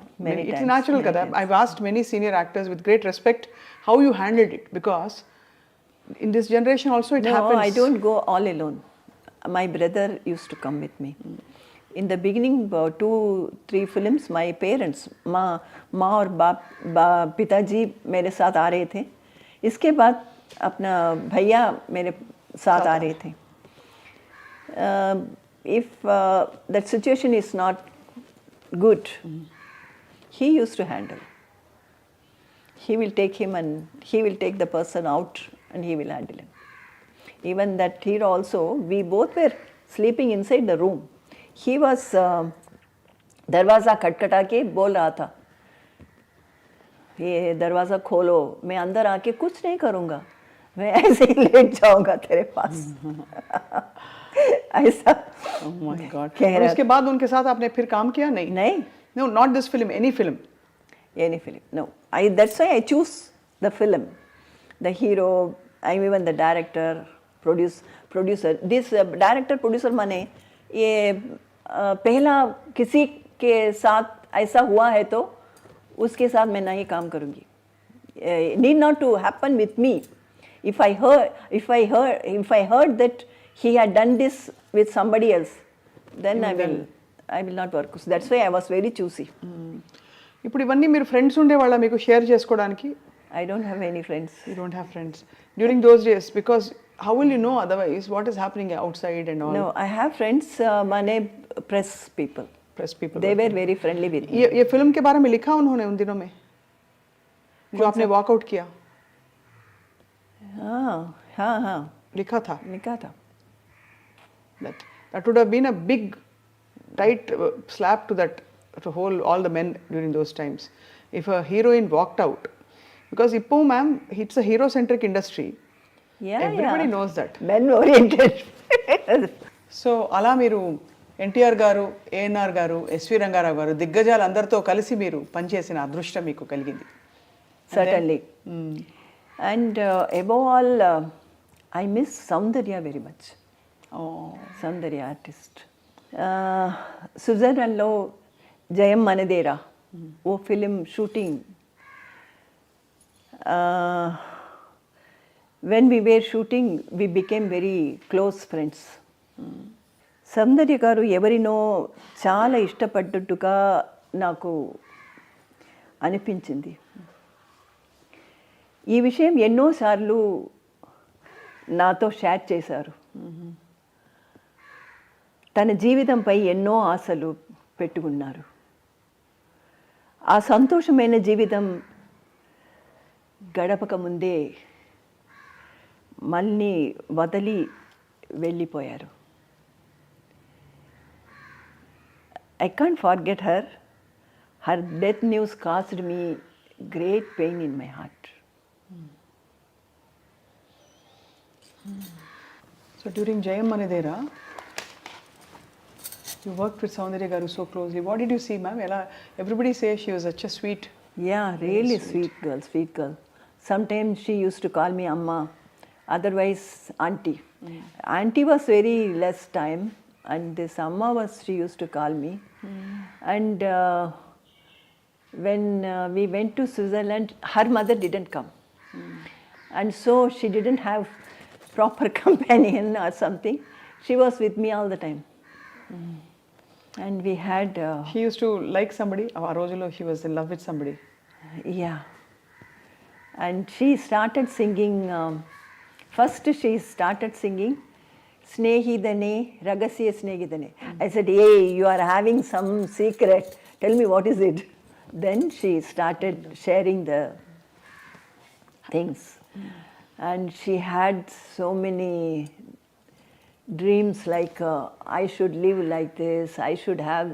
A: It's natural కదా. I asked many senior actors with great respect how you handled it, because in this generation also it happens.
B: No, I don't go all alone. My brother used to come with me. In the beginning, 2-3 films, my parents, माँ और पिताजी मेरे साथ आ रहे थे. इसके बाद अपना भैया मेरे साथ आ रहे थे. If that situation is not good, he used to handle. He will take him and he will take the person out and he will handle him. Even that hero also, we both were sleeping inside the room. He was दरवाज़ा खटखटा के बोल रहा था ये दरवाज़ा खोलो, मैं अंदर आके कुछ नहीं करूँगा, मैं ऐसे ही लेट जाऊँगा तेरे पास. ऐसा.
A: Oh my God.
B: कह
A: और
B: रहा.
A: उसके बाद उनके साथ आपने फिर काम किया? नहीं. No, not this film, any film.
B: Any film. No. That's why I choose the film, the hero, I'm even the director, producer. This director producer माने ये पहला किसी के साथ ऐसा हुआ है तो उसके साथ मैं नहीं काम करूँगी. Need not to happen with me. If I heard that he had done this with somebody else, then I will not work. So that's why I was very choosy.
A: ఇప్పుడు ఇవన్నీ మీరు ఫ్రెండ్స్ ఉండేవాళ్ళ మీకు షేర్ చేసుకోవడానికి?
B: I don't have any friends.
A: You don't have friends during those days, because how will you know otherwise what is happening outside and all?
B: No, I have friends, माने press people. They were very friendly with me.
A: ये film के बारे में लिखा उन्होंने उन दिनों में जो आपने वॉकआउट किया?
B: हाँ
A: लिखा था. That would have been a big tight slap to all the men during those times if a heroine walked out, because Ippo ma'am, it's a hero centric industry. Everybody knows that.
B: Men oriented.
A: So అలా మీరు ఎన్టీఆర్ గారు, ఏఎన్ఆర్ గారు, SV Rangarao గారు దిగ్గజాలు అందరితో కలిసి మీరు పనిచేసిన అదృష్టం మీకు కలిగింది.
B: Certainly. And above all, I miss Soundarya very much. Soundarya artist. Switzerland లో జయం మనదేరా वो film shooting. When we were shooting, we became very close friends. సౌందర్య గారు ఎవరినో చాలా ఇష్టపడ్డట్టుగా నాకు అనిపించింది. ఈ విషయం ఎన్నోసార్లు నాతో షేర్ చేశారు. తన జీవితంపై ఎన్నో ఆశలు పెట్టుకున్నారు. ఆ సంతోషమైన జీవితం గడపక ముందే మళ్ళీ వదిలి వెళ్ళిపోయారు. I can't forget her. Her death news caused me great pain in my heart.
A: So during Jayam Manidera, you worked with Soundarya Garu so closely. What did you see, ma'am? Everybody says she was such a sweet.
B: Yeah, really sweet girl, sweet girl. Sometimes she used to call me Amma, otherwise Auntie. Auntie was very less time, and this Amma was, she used to call me. And when we went to Switzerland, her mother didn't come. And so she didn't have proper companion or something. She was with me all the time. And we had...
A: She used to like somebody. A రోజులో she was in love with somebody.
B: Yeah. And she started singing... first she started singing Snehidane, Ragasya Snehidane. I said, hey, you are having some secret. Tell me what is it. Then she started sharing the things. And she had so many dreams like, I should live like this, I should have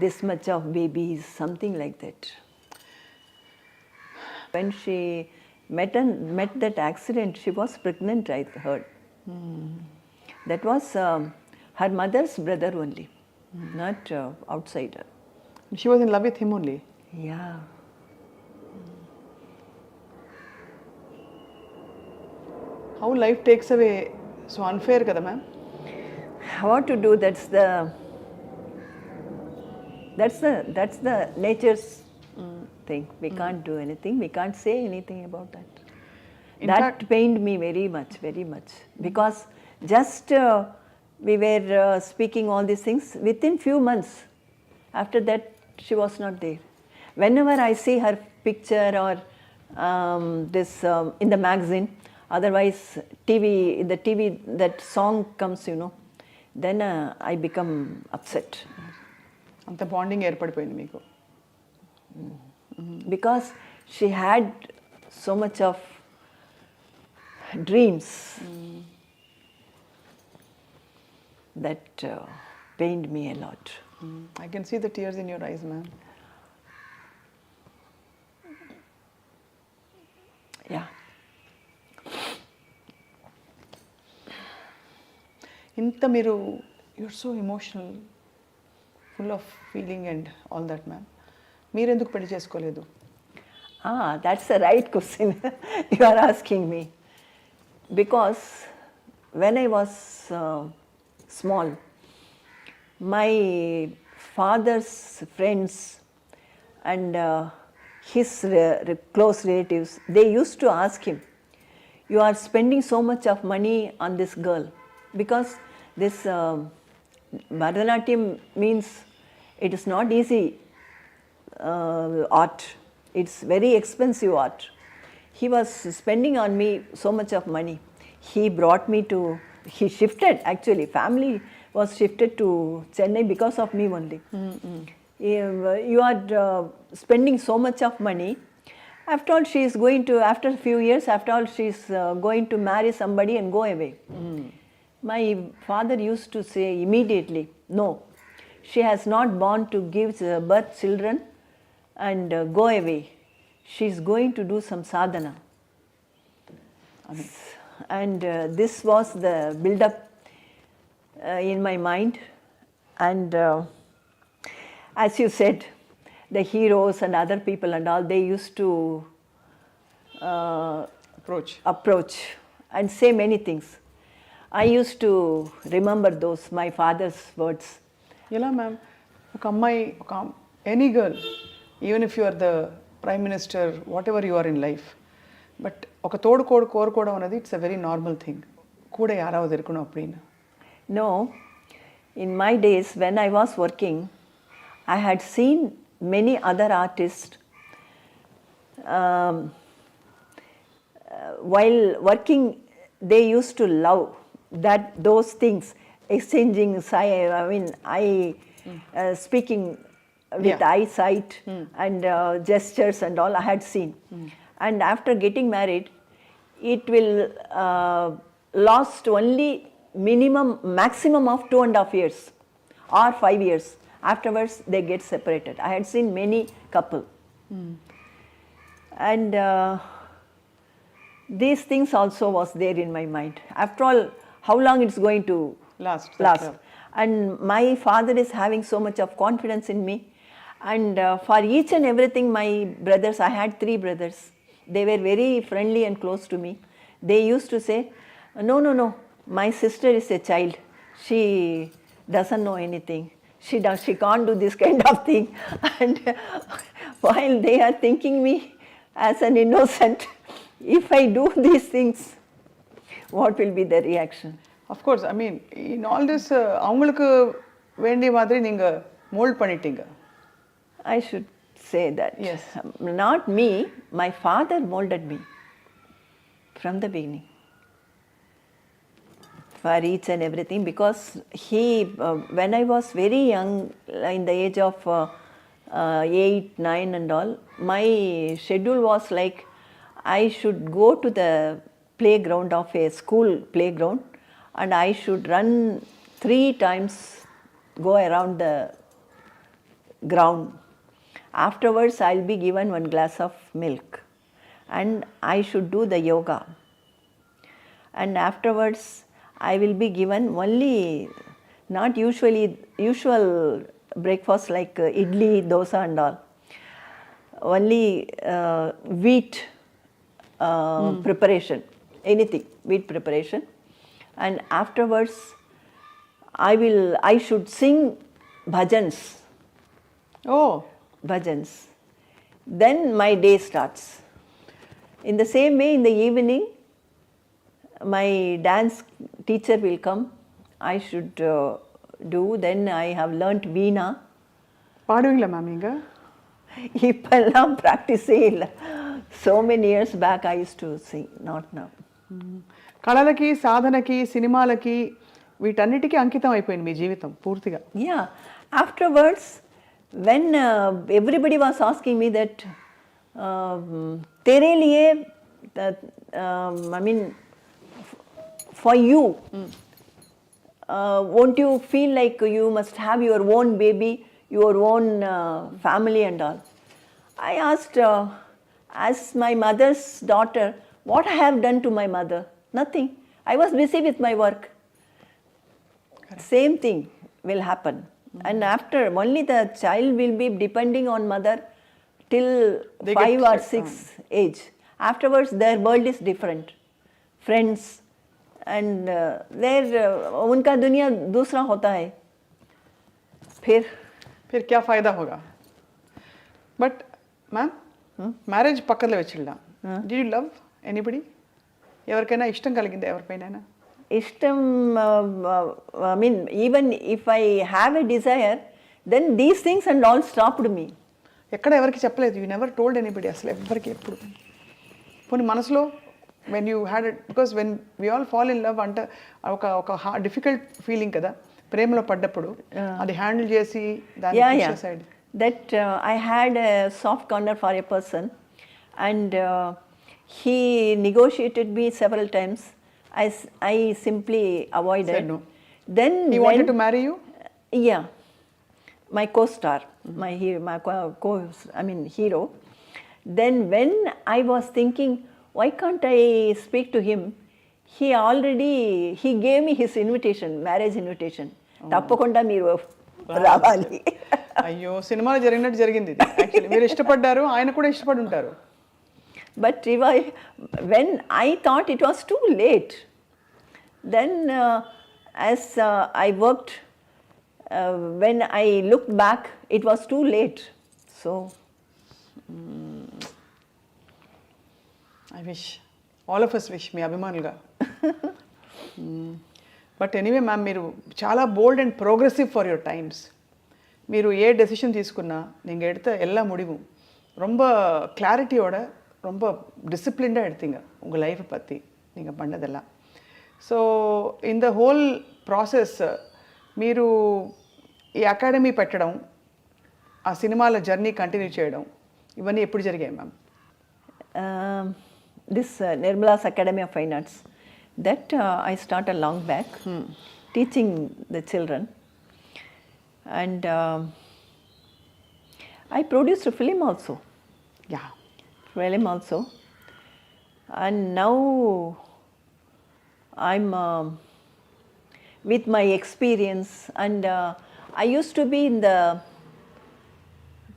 B: this much of babies, something like that. When she met that accident, she was pregnant, I heard. That was her mother's brother only, not outsider.
A: She was in love with him only.
B: Yeah.
A: How life takes away, so unfair kada ma'am.
B: What to do? That's the nature's thing. We can't do anything. We can't say anything about that. That pained me very much, very much. Because just we were speaking all these things. Within few months, after that, she was not there. Whenever I see her picture or this in the magazine, otherwise in the TV, that song comes, then I become upset.
A: అంత bonding ఏర్పడిపోయింది మీకు.
B: Because she had so much of dreams that pained me a lot.
A: I can see the tears in your eyes, ma'am.
B: Yeah.
A: ఇంత మీరు you're so emotional, full of feeling and all that, ma'am. మీరు ఎందుకు పెళ్లి చేసుకోలేదు?
B: That's the right question you are asking me. Because when I was small, my father's friends and his close relatives, they used to ask him, you are spending so much of money on this girl. Because this Bharatanatyam means it is not easy art. It's very expensive art. He was spending on me so much of money. He brought me to, he shifted actually, family was shifted to Chennai because of me only. You are spending so much of money. After all, she is going to, after a few years, after all, she is going to marry somebody and go away. My father used to say immediately, no, she has not born to give birth children and go away. She is going to do some sadhana. And this was the build-up in my mind. And as you said, the heroes and other people and all, they used to approach and say many things. I used to remember those, my father's words.
A: ఎలా ma'am, ఒక అమ్మాయి, ఒక any girl even if you are the prime minister whatever you are in life but ఒక తోడు కోరుకోవడం అనేది it's a very normal thing கூட யாராவது இருக்கணும் அப்படின்னு.
B: No, in my days when I was working, I had seen many other artists while working, they used to love those things, exchanging speaking with eyesight and gestures and all I had seen. And after getting married, it will last only maximum of 2.5 years or 5 years. Afterwards, they get separated. I had seen many couple. And these things also was there in my mind. After all, how long it's going to
A: last?
B: And my father is having so much of confidence in me. And for each and everything, my brothers, I had 3 brothers. They were very friendly and close to me. They used to say, no, my sister is a child. She doesn't know anything. She can't do this kind of thing. And while they are thinking me as an innocent, if I do these things, what will be the reaction?
A: Of course, I mean, in all this, அவங்களுக்கு வேண்டிய மாதிரி நீங்க mould பண்ணிட்டீங்க.
B: I should say that.
A: Yes.
B: Not me, my father molded me from the beginning for each and everything, because he, when I was very young, in the age of 8, 9 and all, my schedule was like I should go to the playground of a school playground and I should run 3 times, go around the ground. Afterwards, I'll be given 1 glass of milk and I should do the yoga. And afterwards, I will be given only, not usual breakfast like idli, dosa and all. Only wheat preparation, anything, wheat preparation. And afterwards, I should sing bhajans.
A: Oh.
B: Bhajans. Then my day starts. In the same way, in the evening, my dance teacher will come. I should do. Then I have learnt veena.
A: பாடுவீங்களா ma'am நீங்க?
B: இப்பெல்லாம் ப்ராக்டிஸே இல்லை. So many years back I used to sing, not now.
A: కళలకి సాధనకి సినిమాలకి వీటన్నిటికీ అంకితం అయిపోయింది మీ జీవితం పూర్తిగా.
B: Yeah. Afterwards, when everybody was asking me that तेरे लिए I mean for you, won't you feel like you must have your own baby, your own family and all? I asked, as my mother's daughter, what I have done to my mother? Nothing. I was busy with my work. Correct. Same thing will happen. And after, only the child will be depending on mother till 5 or 6 age. Afterwards, their world is different. Friends, and उनका दुनिया दूसरा होता है.
A: फिर क्या फायदा होगा? But ma'am, marriage పక్కన వెచ్చిల్లా. Did you love anybody? ఎవరికైనా ఇష్టం కలిగిందా ఎవరిపైనా?
B: ఇష్టం, I mean, even if I have a desire, then these things and all stopped me.
A: ఎక్కడ ఎవరికి చెప్పలేదు? You never told anybody అసలు ఎవరికి ఎప్పుడు? పోనీ మనసులో when you had it, because when we all fall in love అంటే ఒక డిఫికల్ట్ ఫీలింగ్ కదా ప్రేమలో పడ్డప్పుడు, అది హ్యాండిల్ చేసి దాన్ని side.
B: That I had a soft corner for a person and he negotiated me several times. I simply avoided.
A: Said no.
B: Then
A: he wanted to marry you?
B: Yeah, my co-star, my hero. Then when I was thinking, why can't I speak to him? He gave me his invitation, marriage invitation. తప్పకుండా మీరు రావాలి.
A: అయ్యో, సినిమాలో జరిగినట్టు జరిగింది ఇది. Actually మీరు ఇష్టపడ్డారు, ఆయన కూడా ఇష్టపడి ఉంటారు.
B: But when I thought it was too late, then as I worked, when I looked back, it was too late. So
A: I wish all of us wish మీ అభిమానులుగా. బట్ ఎనీవే మ్యామ్, మీరు చాలా bold and progressive for your times. మీరు ఏ decision తీసుకున్నా நீங்கள் எடுத்த எல்லா முடிவும் ரொம்ப கிளாரிட்டியோட ரொம்ப டிசிப்ளின்டாக எடுத்தீங்க உங்கள் லைஃப்பை பற்றி நீங்கள் பண்ணதெல்லாம். So in the whole process మీరు ఈ అకాడమీ పెట్టడం, ఆ సినిమాల జర్నీ కంటిన్యూ చేయడం, ఇవన్నీ ఎప్పుడు జరిగాయి ma'am?
B: This Nirmala's Academy of Fine Arts, that I started long back, teaching the children, and I produced a film also.
A: Yeah.
B: Film also, and now I'm with my experience, and I used to be in the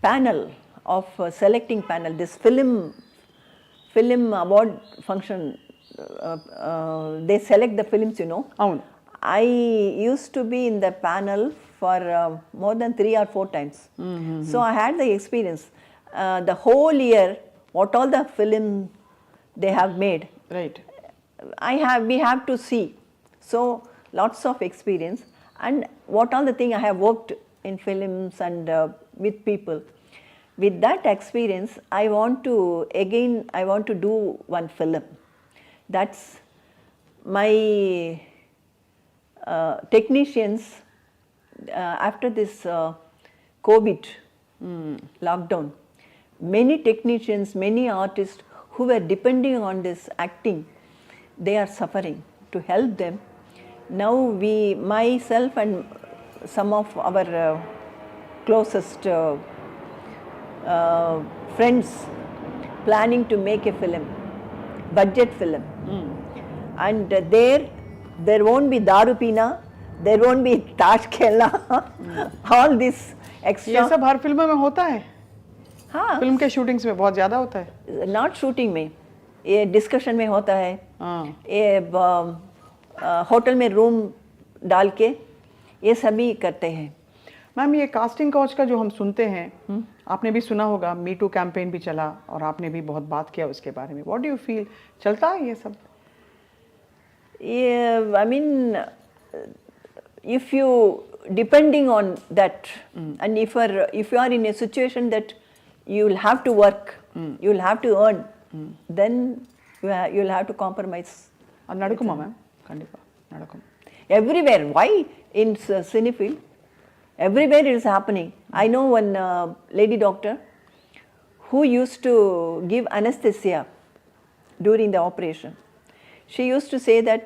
B: panel of selecting panel, this film award function, they select the films, you know.
A: అవును.
B: I used to be in the panel for more than 3 or 4 times. So I had the experience. The whole year, what all the film they have made,
A: right.
B: we have to see. So lots of experience, and what all the thing I have worked in films and with people. With that experience, I want to do one film. That's my technicians, after this COVID lockdown, many technicians, many artists who were depending on this acting, they are suffering. To help them, now myself and some of our closest friends planning to make a film, budget film, and there won't be daru pina, there won't be tash khela, all this extra.
A: ये सब हर film में होता है.
B: हाँ,
A: film के shootings में बहुत ज़्यादा होता है.
B: नॉट शूटिंग में, ये डिस्कशन में होता है.
A: हाँ.
B: ये होटल में रूम डाल के ये सभी करते हैं.
A: मैम, ये कास्टिंग काउच का जो हम सुनते हैं, आपने भी सुना होगा, मी टू कैंपेन भी चला और आपने भी बहुत बात किया उसके बारे में. व्हाट डू यू फील, चलता है ये सब?
B: I mean, if you depending on that, and if you are in a situation that you will have to work, you will have to earn, then you will have to compromise.
A: అది నడుకుమా ma'am? కండిపా నడుకుం.
B: Everywhere. Why in cinefield? Everywhere it is happening. I know one lady doctor who used to give anesthesia during the operation. She used to say that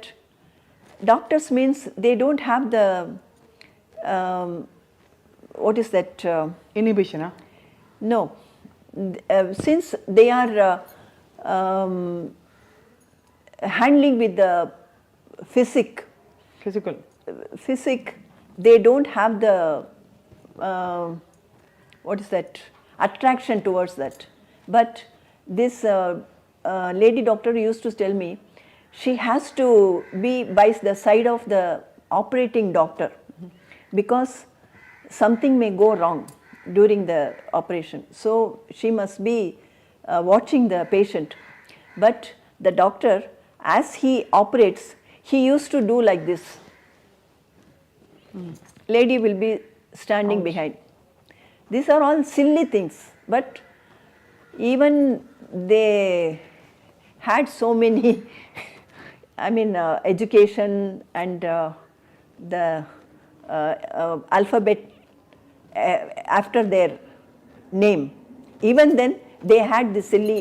B: doctors means they don't have the what is that?
A: Inhibition.
B: No, since they are handling with the
A: physical.
B: they don't have the what is that, attraction towards that. But this lady doctor used to tell me she has to be by the side of the operating doctor, because something may go wrong during the operation. So she must be watching the patient. But the doctor, as he operates, he used to do like this. Lady will be standing behind. These are all silly things, but even they had so many education and the alphabet after their name. Even then they had the silly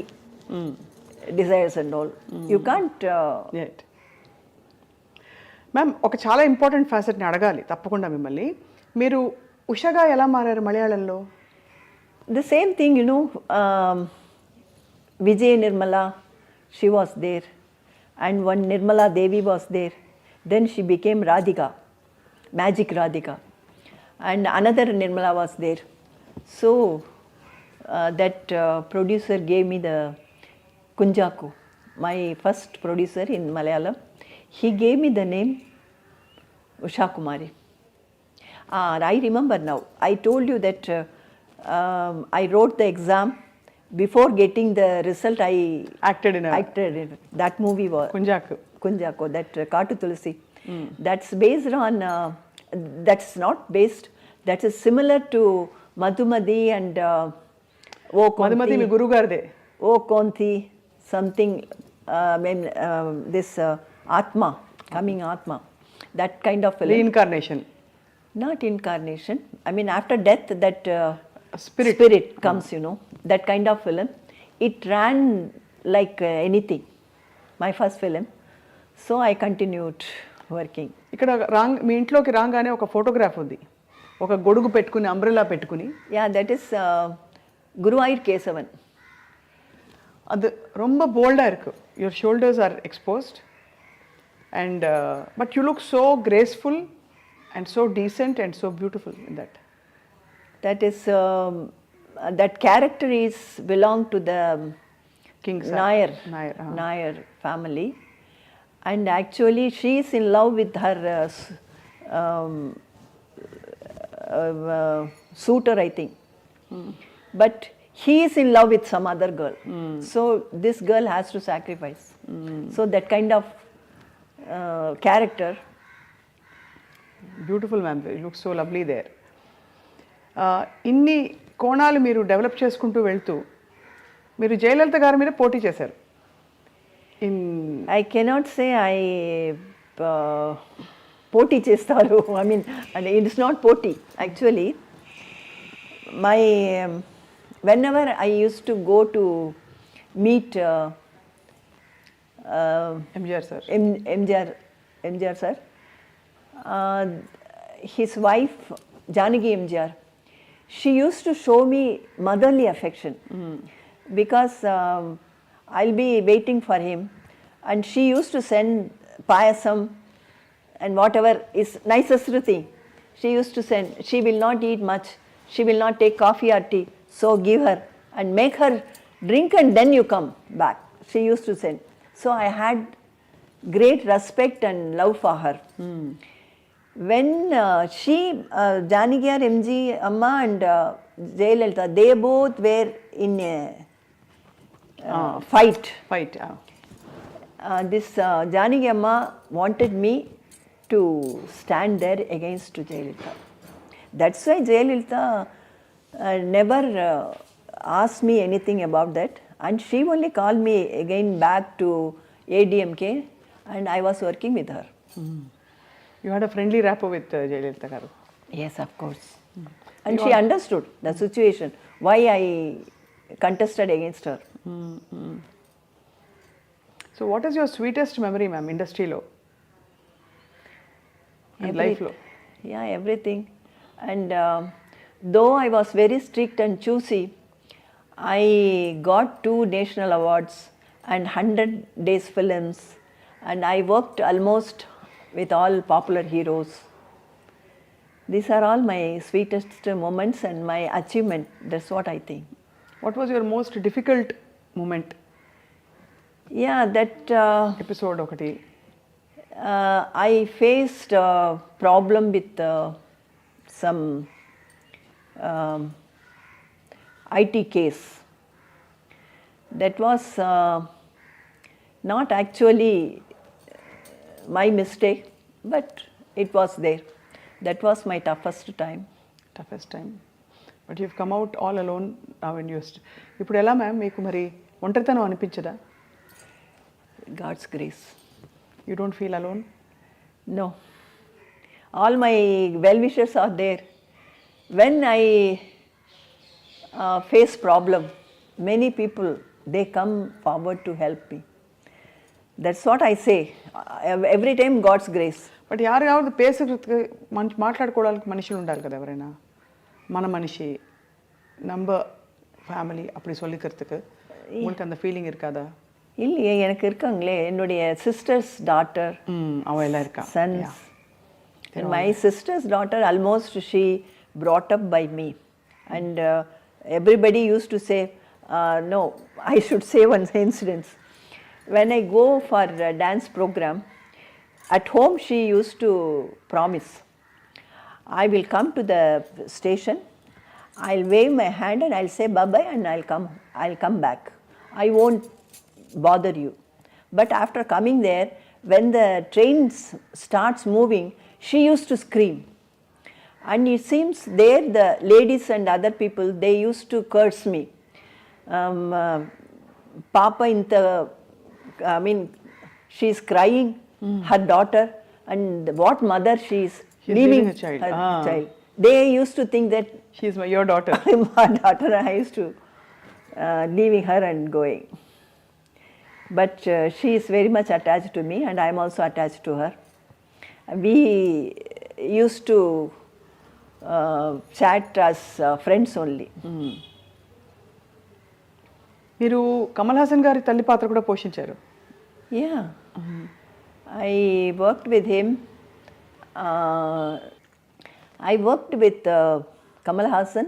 B: desires and all. You can't
A: right. Ma'am, ఒక చాలా important ఫ్యాసెట్ని అడగాలి తప్పకుండా మిమ్మల్ని. మీరు ఉషగా ఎలా మారారు మలయాళంలో?
B: the same thing, you know. Vijay Nirmala, she was there, and one Nirmala Devi was there. Then she became Radhika, Magic Radhika, and another Nirmala was there. So that producer gave me the Kunjaku, my first producer in Malayalam. He gave me the name Usha Kumari. I remember now. I told you that I wrote the exam before getting the result, I
A: Acted in a
B: acted in that movie was
A: Kunjaku.
B: Kunjako, that Katu Tulsi. That's based on, that's not based, that is similar to Madhumadi and O
A: Madhumati me
B: Konti,
A: గురువు గారిదే.
B: O Konti, something, this Atma, coming Atma, that kind of film.
A: Reincarnation.
B: Not incarnation, I mean after death that
A: Spirit.
B: comes, you know, that kind of film. It ran like anything, my first film. So I continued working.
A: ఇక్కడ మీ ఇంట్లోకి రాగానే ఒక photograph ఉంది, ఒక గొడుగు పెట్టుకుని umbrella పెట్టుకుని.
B: Yeah, that is Guruvayur Kesavan.
A: அது ரொம்ப போல்டாக இருக்கு. Your shoulders R exposed and but you look so graceful and so decent and so beautiful in that.
B: That is, that character is belong to the
A: King
B: Nair family. And actually she is in love with her suitor, I think. But he is in love with some other girl. So this girl has to sacrifice. So that kind of character.
A: Beautiful ma'am, you look so lovely there. ఇన్ని కోణాలు మీరు develop చేసుకుంటూ వెళ్తూ మీరు జయలలిత గారి మీద పోటీ చేశారు.
B: I cannot say I poti chestaru. I mean, it is not poti. Actually, my whenever I used to go to meet
A: MGR sir,
B: MGR sir, his wife Janaki MGR, she used to show me motherly affection because I'll be waiting for him and she used to send payasam and whatever is nicest thing she used to send. She will not eat much, she will not take coffee or tea, so give her and make her drink and then you come back, she used to send. So I had great respect and love for her. When she Janaki MG Amma and Jayalalitha, they both were in a fight. This Janaki Amma wanted me to stand there against Jayalalitha. That's why Jayalalitha never asked me anything about that, and she only called me again back to ADMK and I was working with her.
A: You had a friendly rapport with Jayalalitha గారు.
B: Yes, of course. And she understood the situation, why I contested against her.
A: So what is your sweetest memory ma'am ఇండస్ట్రీలో and లైఫ్లో?
B: Yeah, everything. And though I was very strict and choosy, I got 2 national awards and 100 days films, and I worked almost with all popular heroes. These are all my sweetest moments and my achievement. That's what I think.
A: What was your most difficult moment?
B: Yeah, that
A: episode ఒకటి.
B: I faced a problem with some IT case. That was not actually my mistake, but it was there. That was my toughest time.
A: But you've come out all alone now in your ఇప్పుడు ఎలా ma'am మీకు మరి ఒంటరితనం అనిపించదా?
B: God's grace.
A: You don't feel alone?
B: No. All my well-wishers are there. When I face problem, many people, they come forward to help me. That's what I say. Every time God's grace.
A: But யாராவது பேசுறதுக்கு మాట్లాడుకోవడానికి మనుషులు ఉండాలి కదా, ఎవరైనా మన మనిషి நம்ம ஃபேமிலி அப்படி சொல்லிக்கிறதுக்கு உங்களுக்கு அந்த ஃபீலிங் இருக்காதா?
B: இல்லையே, எனக்கு இருக்காங்களே, என்னுடைய சிஸ்டர்ஸ் டாட்டர்,
A: அவன் எல்லாம் இருக்கா,
B: sons. My sister's daughter, almost she brought up by me, and everybody used to say, no, I should say one incident. When I go for a dance program, at home she used to promise, I will come to the station, I'll wave my hand and I'll say bye-bye and I'll come back. I won't bother you. But after coming there, when the train starts moving, she used to scream. And it seems there the ladies and other people, they used to curse me. Papa she's crying, her daughter, and what mother she's
A: leaving her child.
B: child. They used to think that
A: she's your daughter.
B: I'm her daughter. I used to leaving her and going. But she is very much attached to me, and I am also attached to her. We used to chat as friends only.
A: మీరు కమల్ హాసన్ గారి తల్లి పాత్ర కూడా పోషించారు.
B: Yeah, I worked with him. I worked with Kamal Hassan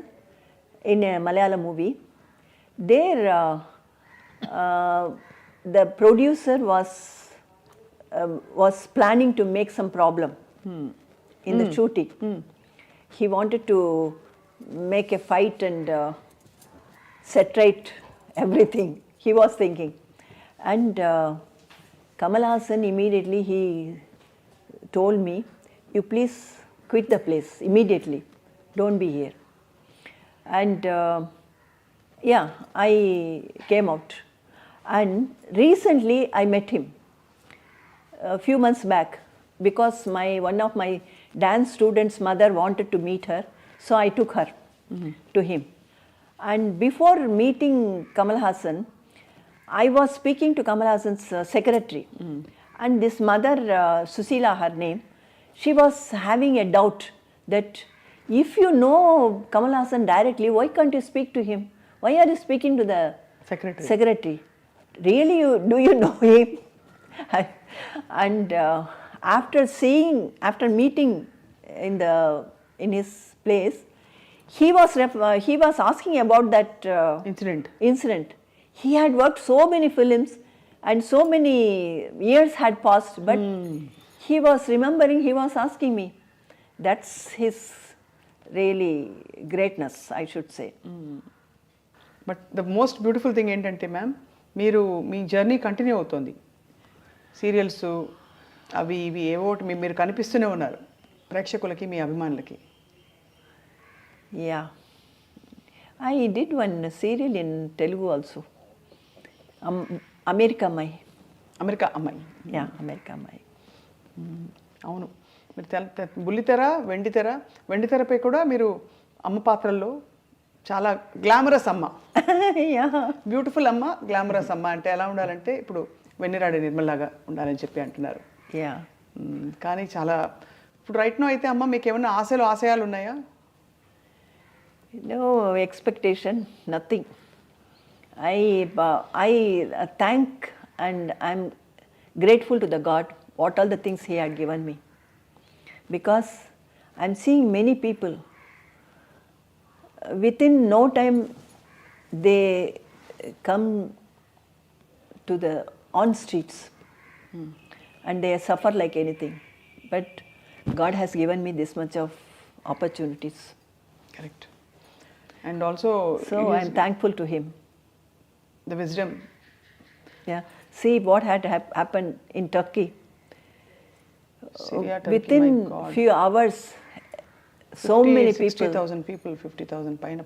B: in a Malayalam movie. There, the producer was planning to make some problem in the shooting. He wanted to make a fight and set right everything. He was thinking, and Kamal Hassan immediately he told me, "You please quit the place immediately. Don't be here." And yeah, I came out. And recently I met him a few months back because one of my dance students' mother wanted to meet her, so I took her to him. And before meeting Kamal Hassan, I was speaking to Kamal Hassan's secretary, and this mother, Susila, her name, she was having a doubt that if you know Kamal Hassan directly, why can't you speak to him? Why are you speaking to the secretary? Really, do you know him? And after meeting in his place, he was asking about that incident. He had worked so many films and so many years had passed, but he was remembering, he was asking me. That's his really greatness, I should say.
A: But the most beautiful thing ఏంటంటే ma'am, మీరు మీ journey continue అవుతుంది. Serials అవి ఇవి ఏవో మీరు కనిపిస్తూనే ఉన్నారు ప్రేక్షకులకి, మీ అభిమానులకి.
B: Yeah, I did one serial in Telugu also. America అమ్మాయి. యా, అమెరికా అమ్మాయి.
A: అవును, మీరు బుల్లితెర, వెండితెరపై కూడా మీరు అమ్మ పాత్రల్లో చాలా గ్లామరస్ అమ్మ, బ్యూటిఫుల్ అమ్మ, గ్లామరస్ అమ్మ. అంటే ఎలా ఉండాలంటే ఇప్పుడు వెన్నిరాడే నిర్మలాగా ఉండాలని చెప్పి అంటున్నారు.
B: యా,
A: కానీ చాలా ఇప్పుడు రైట్ నో అయితే అమ్మ మీకు ఏమైనా ఆశయాలు ఉన్నాయా?
B: No expectation, nothing. I thank and I'm grateful to the God what all the things He had given me, because I'm seeing many people within no time they come to the on streets and they suffer like anything, but God has given me this much of opportunities.
A: Correct. And also
B: so I'm thankful to Him.
A: The wisdom.
B: Yeah, see what had happened in Turkey.
A: Syria, Turkey,
B: within few hours, so many people.
A: 60,000 people, 50,000 పైన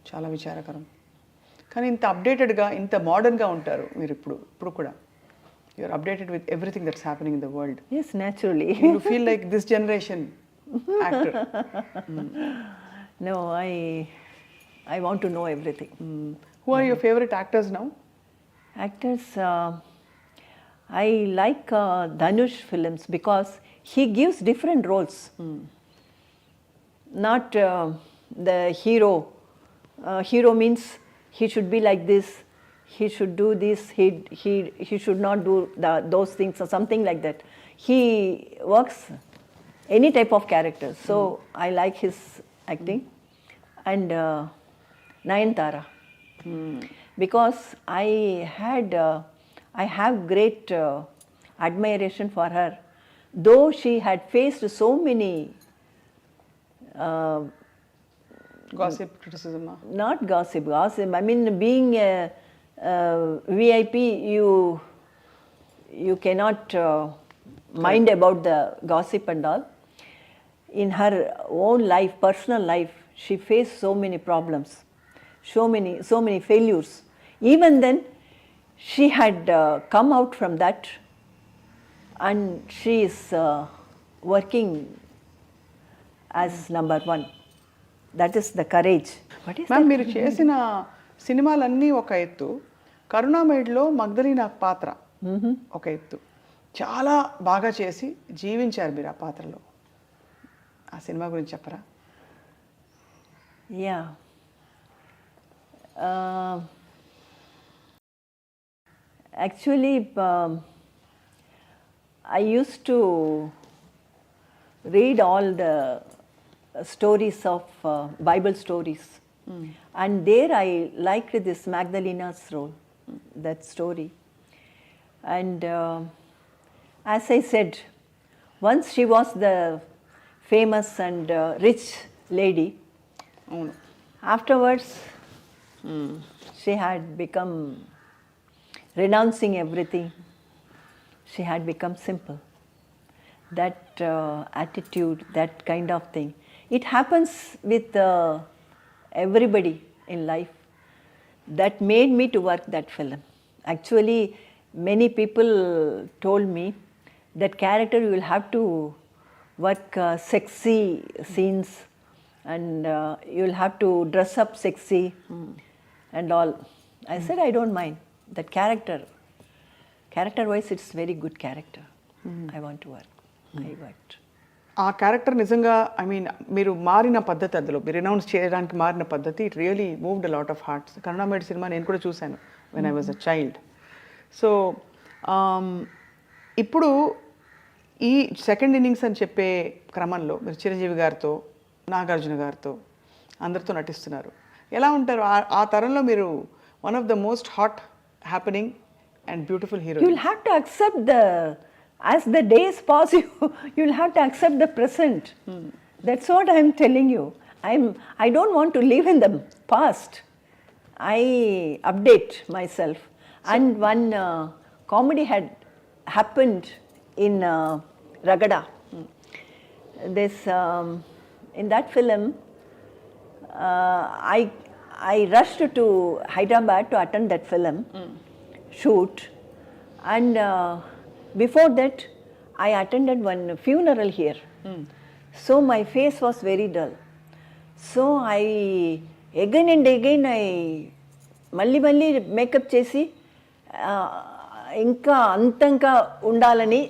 A: చాలా విచారకరం. కానీ ఇంత అప్డేటెడ్గా, ఇంత మోడర్న్గా ఉంటారు మీరు ఇప్పుడు కూడా. You are updated with everything that's happening in the world.
B: Yes, naturally.
A: You feel like this generation actor.
B: No, I want to know everything.
A: Who are your favorite actors now?
B: Actors, I like Dhanush films because he gives different roles. Not the hero. Hero means he should be like this, he should do this, he should not do those things or something like that. He works any type of character. So I like his acting. And Nayanthara, because I have great admiration for her, though she had faced so many
A: gossip criticism?
B: Not gossip. I mean, being a VIP, you cannot mind about the gossip and all. In her own life, personal life, she faced so many problems, so many failures. Even then, she had come out from that, and she is working as number one. That is the courage. What is
A: ma'am, మీరు చేసిన సినిమాలన్నీ ఒక ఎత్తు, కరుణామయుడిలో మగ్ధలీనా పాత్ర ఒక ఎత్తు. చాలా బాగా చేసి జీవించారు మీరు ఆ పాత్రలో. ఆ సినిమా గురించి చెప్పరా?
B: Yeah. Actually, I used to read all the stories of Bible stories. And there I liked this Magdalena's role, that story. And as I said, once she was the famous and rich lady.
A: అవును.
B: Afterwards, she had become, renouncing everything, she had become simple. That attitude, that kind of thing. It happens with everybody in life. That made me to work that film. Actually, many people told me that character you will have to work sexy scenes, and you'll have to dress up sexy and all. I said I don't mind. That character wise it's very good character. I want to work. I worked.
A: ఆ character నిజంగా, I mean, మీరు మారిన పద్ధతి, అందులో మీరు announce చేయడానికి మారిన పద్ధతి, it really moved a lot of hearts. కరుణామయుడి సినిమా నేను కూడా చూశాను when I was a child. So ఇప్పుడు ఈ సెకండ్ ఇన్నింగ్స్ అని చెప్పే క్రమంలో మీరు చిరంజీవి గారితో, నాగార్జున గారితో అందరితో నటిస్తున్నారు. ఎలా ఉంటారు ఆ తరంలో? మీరు one of the most hot happening and beautiful hero.
B: You'll have to accept as the days pass, you'll have to accept the present. That's what I'm telling you. I don't want to live in the past. I update myself. And one comedy had happened in Ragada. This in that film, I rushed to Hyderabad to attend that film shoot, and before that I attended one funeral here. So my face was very dull. So I again and again మళ్ళీ makeup చేసి ఇంకా అంతంగా ఉండాలని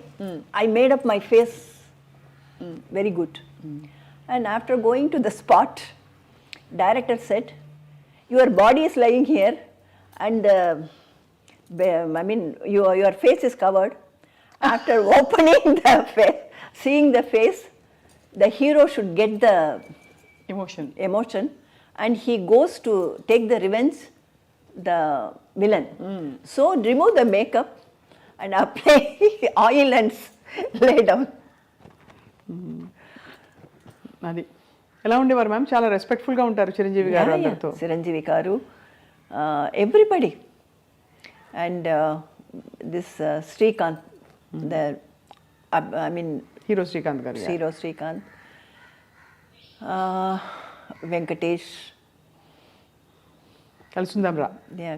B: I made up my face very good. And after going to the spot, director said, your body is lying here and I mean your face is covered. After opening the face, seeing the face, the hero should get the emotion, and he goes to take the revenge, the villain. So remove the makeup and apply oil and lay down.
A: అది ఎలా ఉండేవారు ma'am? చాలా రెస్పెక్ట్ఫుల్గా ఉంటారు చిరంజీవి గారు అందరితో.
B: Chiranjeevi garu, everybody. And this Srikanth, I mean
A: hero Srikanth garu.
B: Hero Srikanth, Venkatesh,
A: Kalisundam Raa.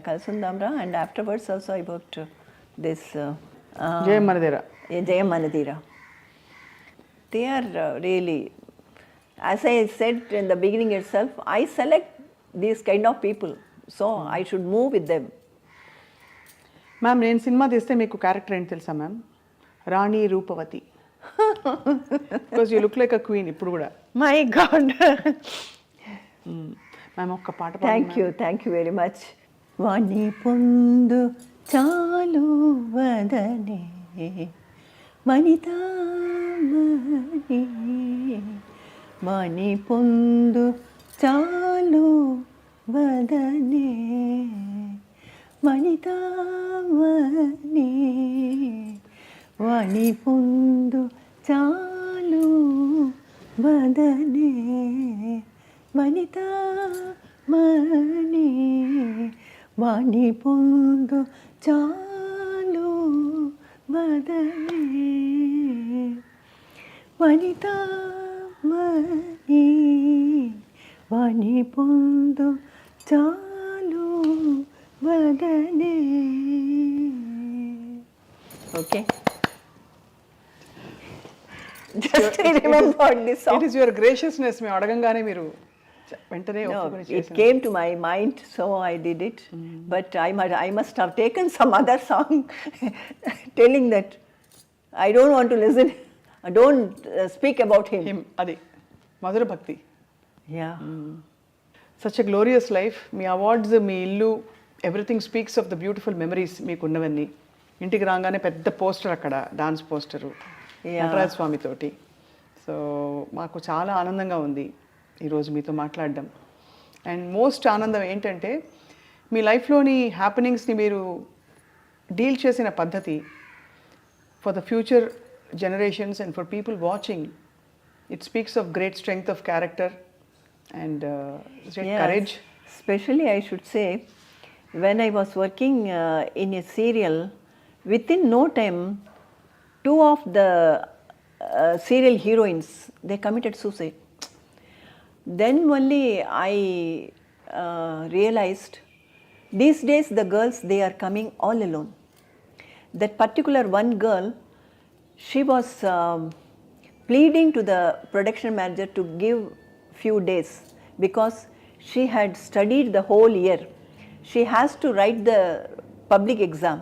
B: Kalisundam Raa. And afterwards also I worked this
A: Jayam Manadera.
B: Jayam Manadera. They are really, as I said in the beginning itself, I select these kind of people, so I should move with them.
A: Ma'am, నేను సినిమా తీస్తే మీకు character ఏంటి తెలుసా ma'am? Rani Roopavathi. Because you look like a queen ఇప్పుడు కూడా.
B: My god.
A: Ma'am, ఒక్క పాట.
B: Thank you very much. వాణి పొందు చాలు వదనే మణితామణి, మణి పొందు చాలు వదనే మణితామణి, వాణి పొందు చాలు వదనే వనితా మణి వాణి పొందు చాలు వదనే వనితా మణి వాణి పొందు చాలు వదనే. Okay, just I remembered this song.
A: It is your graciousness. మేము అడగంగానే మీరు వెంటనే
B: No,
A: ఒప్పుకొని
B: it
A: చేశారు.
B: came to my mind, so I did it. But I must have taken some other song telling that I don't want to listen, I don't speak about him.
A: Him, అది మధుర భక్తి.
B: Yeah.
A: Such a glorious life. మీ awards, మీ ఇల్లు, everything speaks of the beautiful memories మీకు ఉన్నవన్నీ. ఇంటికి రాగానే పెద్ద పోస్టర్ అక్కడ, డాన్స్ పోస్టరు నటరాజ స్వామితోటి. సో మాకు చాలా ఆనందంగా ఉంది ఈరోజు మీతో మాట్లాడడం. అండ్ మోస్ట్ ఆనందం ఏంటంటే మీ లైఫ్లోని హ్యాపెనింగ్స్ని మీరు డీల్ చేసిన పద్ధతి for the future generations and for people watching. It speaks of great strength of character and great courage.
B: Especially I should say, when I was working in a serial, within no time, two of the serial heroines, they committed suicide. Then only I realized, these days the girls, they are coming all alone. That particular one girl, she was pleading to the production manager to give few days because she had studied the whole year. She has to write the public exam,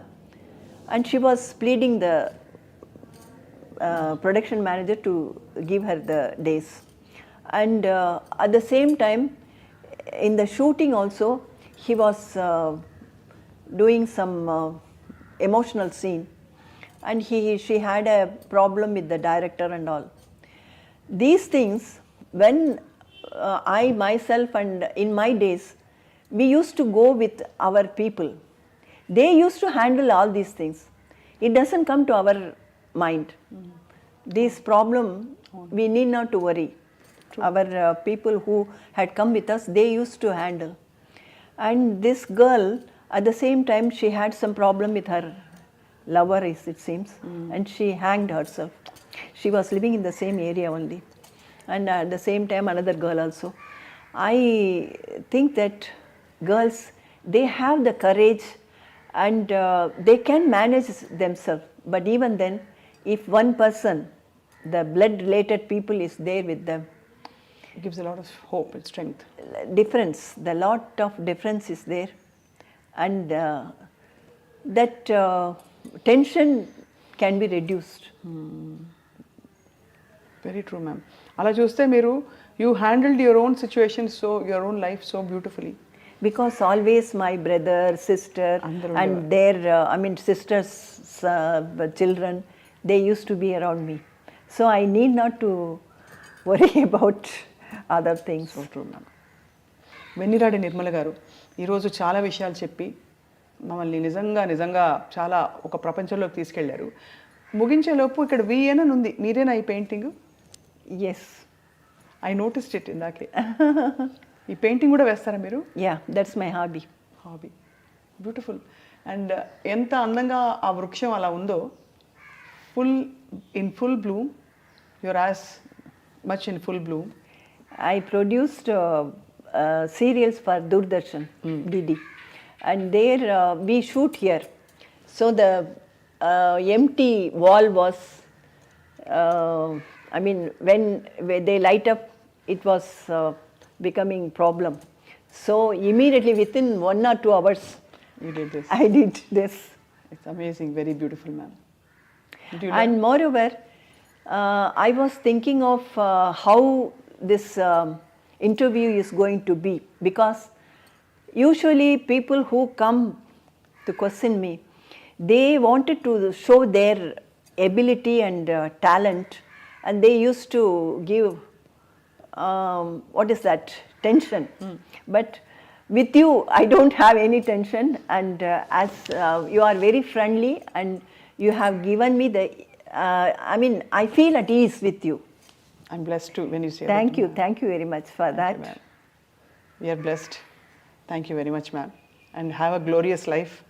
B: and she was pleading the production manager to give her the days. And at the same time, in the shooting also, he was doing some emotional scene, and she had a problem with the director and all. These things, when I myself and in my days, we used to go with our people. They used to handle all these things. It doesn't come to our mind. This problem, we need not to worry. Our people who had come with us, they used to handle. And this girl, at the same time, she had some problem with her lover, it seems, and she hanged herself. She was living in the same area only. And at the same time, another girl also. I think that girls, they have the courage and they can manage themselves. But even then, if one person, the blood-related people is there with them,
A: It gives a lot of hope and strength.
B: difference, the lot of difference is there. And that tension can be reduced.
A: Very true ma'am. అలా చూస్తే మీరు you handled your own situation, so your own life so beautifully.
B: Because always my brother, sister, and their, sisters, children, they used to be around me. So I need not to worry about other things.
A: So true ma'am. Venniradai Nirmala garu ఈరోజు చాలా విషయాలు చెప్పి మమ్మల్ని నిజంగా చాలా ఒక ప్రపంచంలోకి తీసుకెళ్లారు. ముగించేలోపు ఇక్కడ విఎన్ అని ఉంది, మీరేనా ఈ painting?
B: Yes.
A: I noticed it ఇందాకే. ఈ పెయింటింగ్ కూడా వేస్తారా మీరు?
B: Yeah, that's my hobby.
A: Hobby. Beautiful. And ఎంత అందంగా ఆ వృక్షం అలా ఉందో, full Bloom, your as much in full Bloom.
B: I produced serials for Doordarshan, DD, and there we shoot here. So the empty wall was, when they light up, it was becoming problem. So immediately within 1 or 2 hours,
A: You did this.
B: I did this.
A: It's amazing, very beautiful, ma'am.
B: And moreover, I was thinking of how this interview is going to be, because usually people who come to question me, they wanted to show their ability and talent, and they used to give tension. But with you, I don't have any tension, and as you are very friendly and you have given me the, I feel at ease with you.
A: I'm blessed too when you say
B: Thank
A: that.
B: you very much for that.
A: Ma'am. We are blessed. Thank you very much, ma'am. And have a glorious life.